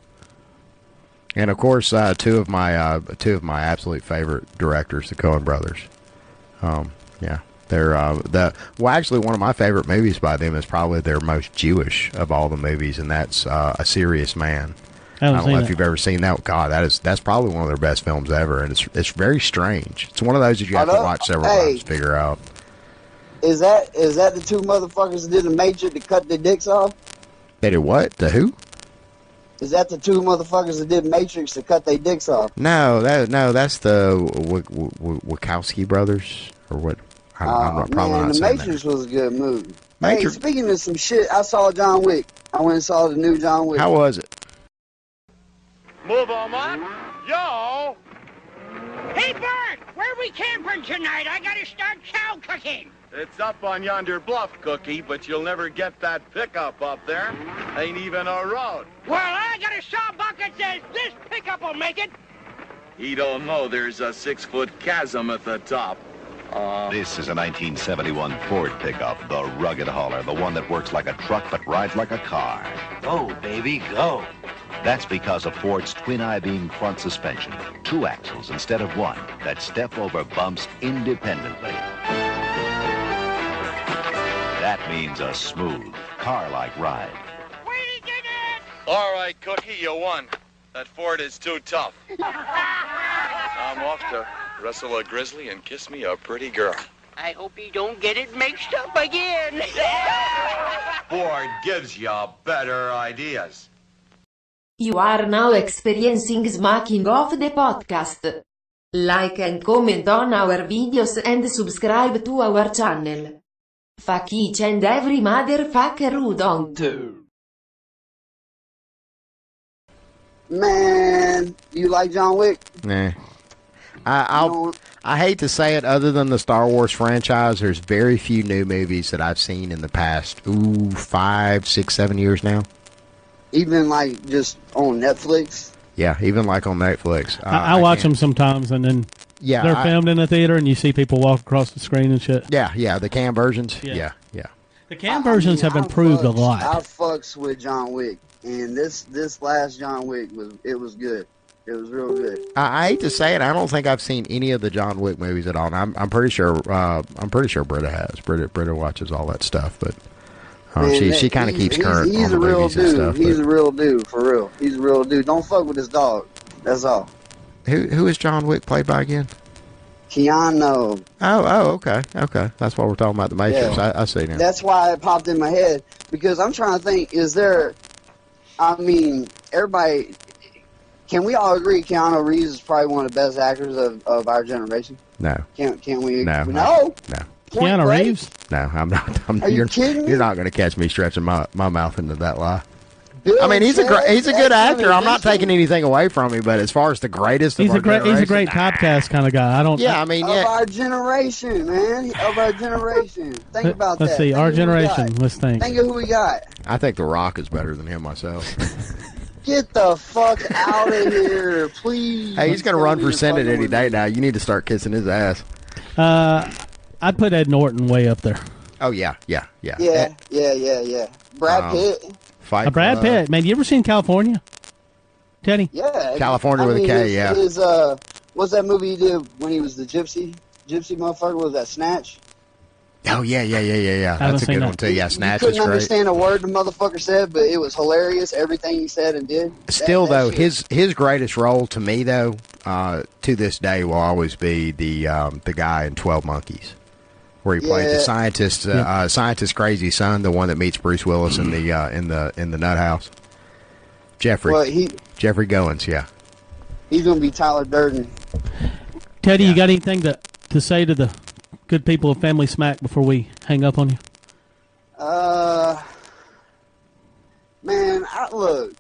And, of course, two of my absolute favorite directors, the Coen brothers. Yeah. They're actually, one of my favorite movies by them is probably their most Jewish of all the movies, and that's A Serious Man. I don't know if you've ever seen that. God, that's probably one of their best films ever, and it's very strange. It's one of those that you have to watch several times to figure out. Is that the 2 motherfuckers that did the Matrix to cut their dicks off? They did what? The who? Is that the 2 motherfuckers that did Matrix to cut their dicks off? No, that's the Wachowski brothers, or what? I'm not the Matrix was a good movie. Hey, speaking of some shit, I saw John Wick. I went and saw the new John Wick. How was it? Move on, yo! Hey, Bert, where are we camping tonight? I gotta start chow cooking. It's up on yonder bluff, Cookie, but you'll never get that pickup up there. Ain't even a road. Well, I got a sawbuck that says this pickup will make it. He don't know there's a 6-foot chasm at the top. This is a 1971 Ford pickup, the rugged hauler, the one that works like a truck but rides like a car. Go, baby, go. That's because of Ford's twin I-beam front suspension, 2 axles instead of 1, that step over bumps independently. That means a smooth, car-like ride. We did it! All right, Cookie, you won. That Ford is too tough. I'm off to wrestle a grizzly and kiss me a pretty girl. I hope you don't get it mixed up again. Boy gives you better ideas. You are now experiencing Smacking Off the podcast. Like and comment on our videos and subscribe to our channel. Fuck each and every motherfucker who don't. Man, you like John Wick? Nah. I hate to say it, other than the Star Wars franchise, there's very few new movies that I've seen in the past, 5, 6, 7 years now. Even like just on Netflix? Yeah, even like on Netflix. I watch them sometimes, and then they're filmed in a theater, and you see people walk across the screen and shit. Yeah, the cam versions. Yeah. The cam versions have improved a lot. I fucks with John Wick, and this last John Wick was good. It was real good. I hate to say it, I don't think I've seen any of the John Wick movies at all. And I'm pretty sure Britta has. Britta watches all that stuff, but she kind of keeps current on the movies and stuff. He's a real dude, for real. He's a real dude. Don't fuck with his dog. That's all. Who is John Wick played by again? Keanu. Oh, okay. That's what we're talking about, the Matrix. Yeah. I see now. That's why it popped in my head, because I'm trying to think, everybody, can we all agree Keanu Reeves is probably one of the best actors of our generation? No. Can we? No. No. Keanu Reeves? No, I'm not. Are you kidding me? You're not going to catch me stretching my mouth into that lie. Bill I mean, he's a good actor. I'm not Vincent. taking anything away from him, but as far as the greatest of He's our a great generation, typecast kind of guy. Of our generation, man. Of our generation. Think about that. Let's see, our generation. Let's think. Think of who we got. I think The Rock is better than him myself. Get the fuck out of here, please. Hey, he's going to run for Senate any day now. You need to start kissing his ass. I'd put Ed Norton way up there. Oh, yeah. Yeah. Brad Pitt. Brad Pitt, man. You ever seen California, Teddy? Yeah. California with a K, yeah. What's that movie he did when he was the gypsy motherfucker? Was that Snatch? Oh, yeah. That's a good one, too. Yeah, Snatch is great. Couldn't understand a word the motherfucker said, but it was hilarious, everything he said and did. Still, though, his greatest role to me, though, to this day, will always be the guy in 12 Monkeys, where he plays the scientist crazy son, the one that meets Bruce Willis in the nut house. Jeffrey Goins, yeah. He's gonna be Tyler Durden. Teddy, you got anything to say to the good people of Family Smack before we hang up on you? Man, look,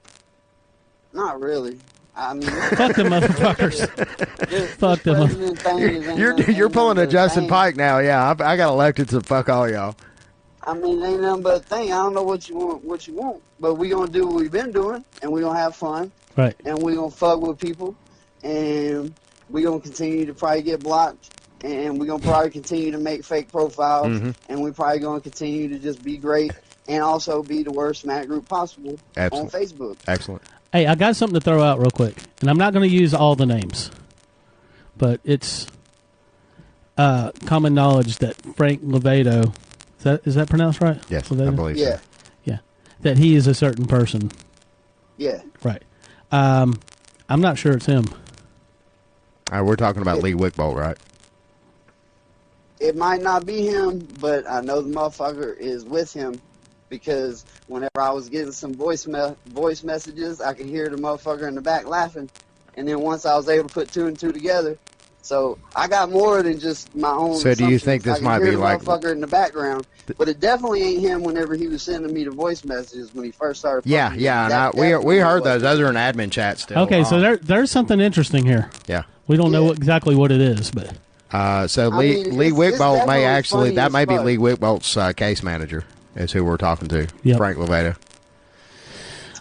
not really. I mean, fuck them motherfuckers. Fuck them. You're pulling a Justin Pike now. Yeah, I got elected, so fuck all y'all. I mean, ain't nothing but a thing. I don't know what you want, but we gonna do what we've been doing, and we gonna have fun, right? And we gonna fuck with people, and we gonna continue to probably get blocked, and we gonna probably continue to make fake profiles, and we probably gonna continue to just be great, and also be the worst smack group possible on Facebook. Excellent. Hey, I got something to throw out real quick, and I'm not going to use all the names, but it's common knowledge that Frank Levato, is that pronounced right? Yes, Levato? I believe so. Yeah, that he is a certain person. Yeah. Right. I'm not sure it's him. We're talking about Lee Wickbolt, right? It might not be him, but I know the motherfucker is with him. Because whenever I was getting some voice messages, I could hear the motherfucker in the back laughing. And then once I was able to put two and two together, so I got more than just my own. So do you think this might be like motherfucker in the background? But it definitely ain't him. Whenever he was sending me the voice messages when he first started. Yeah. And we heard those. Those are in admin chat still. Okay, so there's something interesting here. Yeah. We don't know exactly what it is, but. Lee Wickbolt may actually may be Lee Wickbolt's case manager. Is who we're talking to, Frank Levato.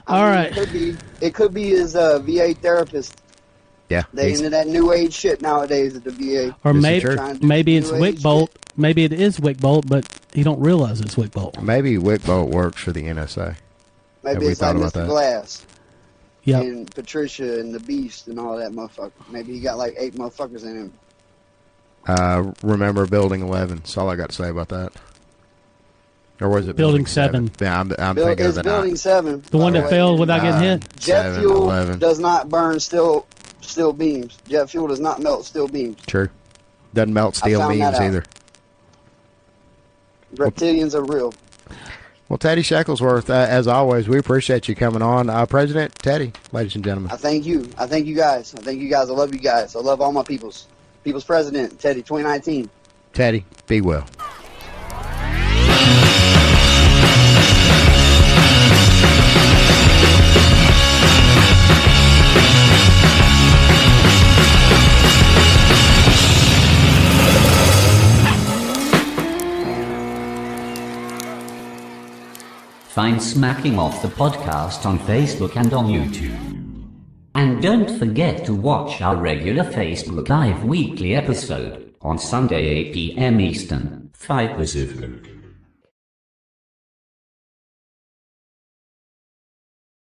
All right. It could be his VA therapist. Yeah. They into that new age shit nowadays at the VA. Or maybe it's Wickbolt. Maybe it is Wickbolt, but he don't realize it's Wickbolt. Maybe Wickbolt works for the NSA. Maybe it's like Mr. Glass. Yeah. And Patricia and the Beast and all that motherfucker. Maybe he got like 8 motherfuckers in him. Remember Building 11. That's all I got to say about that. Or was it Building 7? Yeah, I'm thinking of the Building 7. The one that failed without getting hit? Jet fuel does not burn still steel beams. Jet fuel does not melt steel beams. True. Doesn't melt steel beams either. Reptilians are real. Well, Teddy Shecklesworth, as always, we appreciate you coming on. President Teddy, ladies and gentlemen. I thank you. I thank you guys. I love you guys. I love all my peoples. People's President, Teddy 2019. Teddy, be well. Find Smacking Off the podcast on Facebook and on YouTube. And don't forget to watch our regular Facebook Live weekly episode on Sunday 8 p.m. Eastern, 5 Pacific.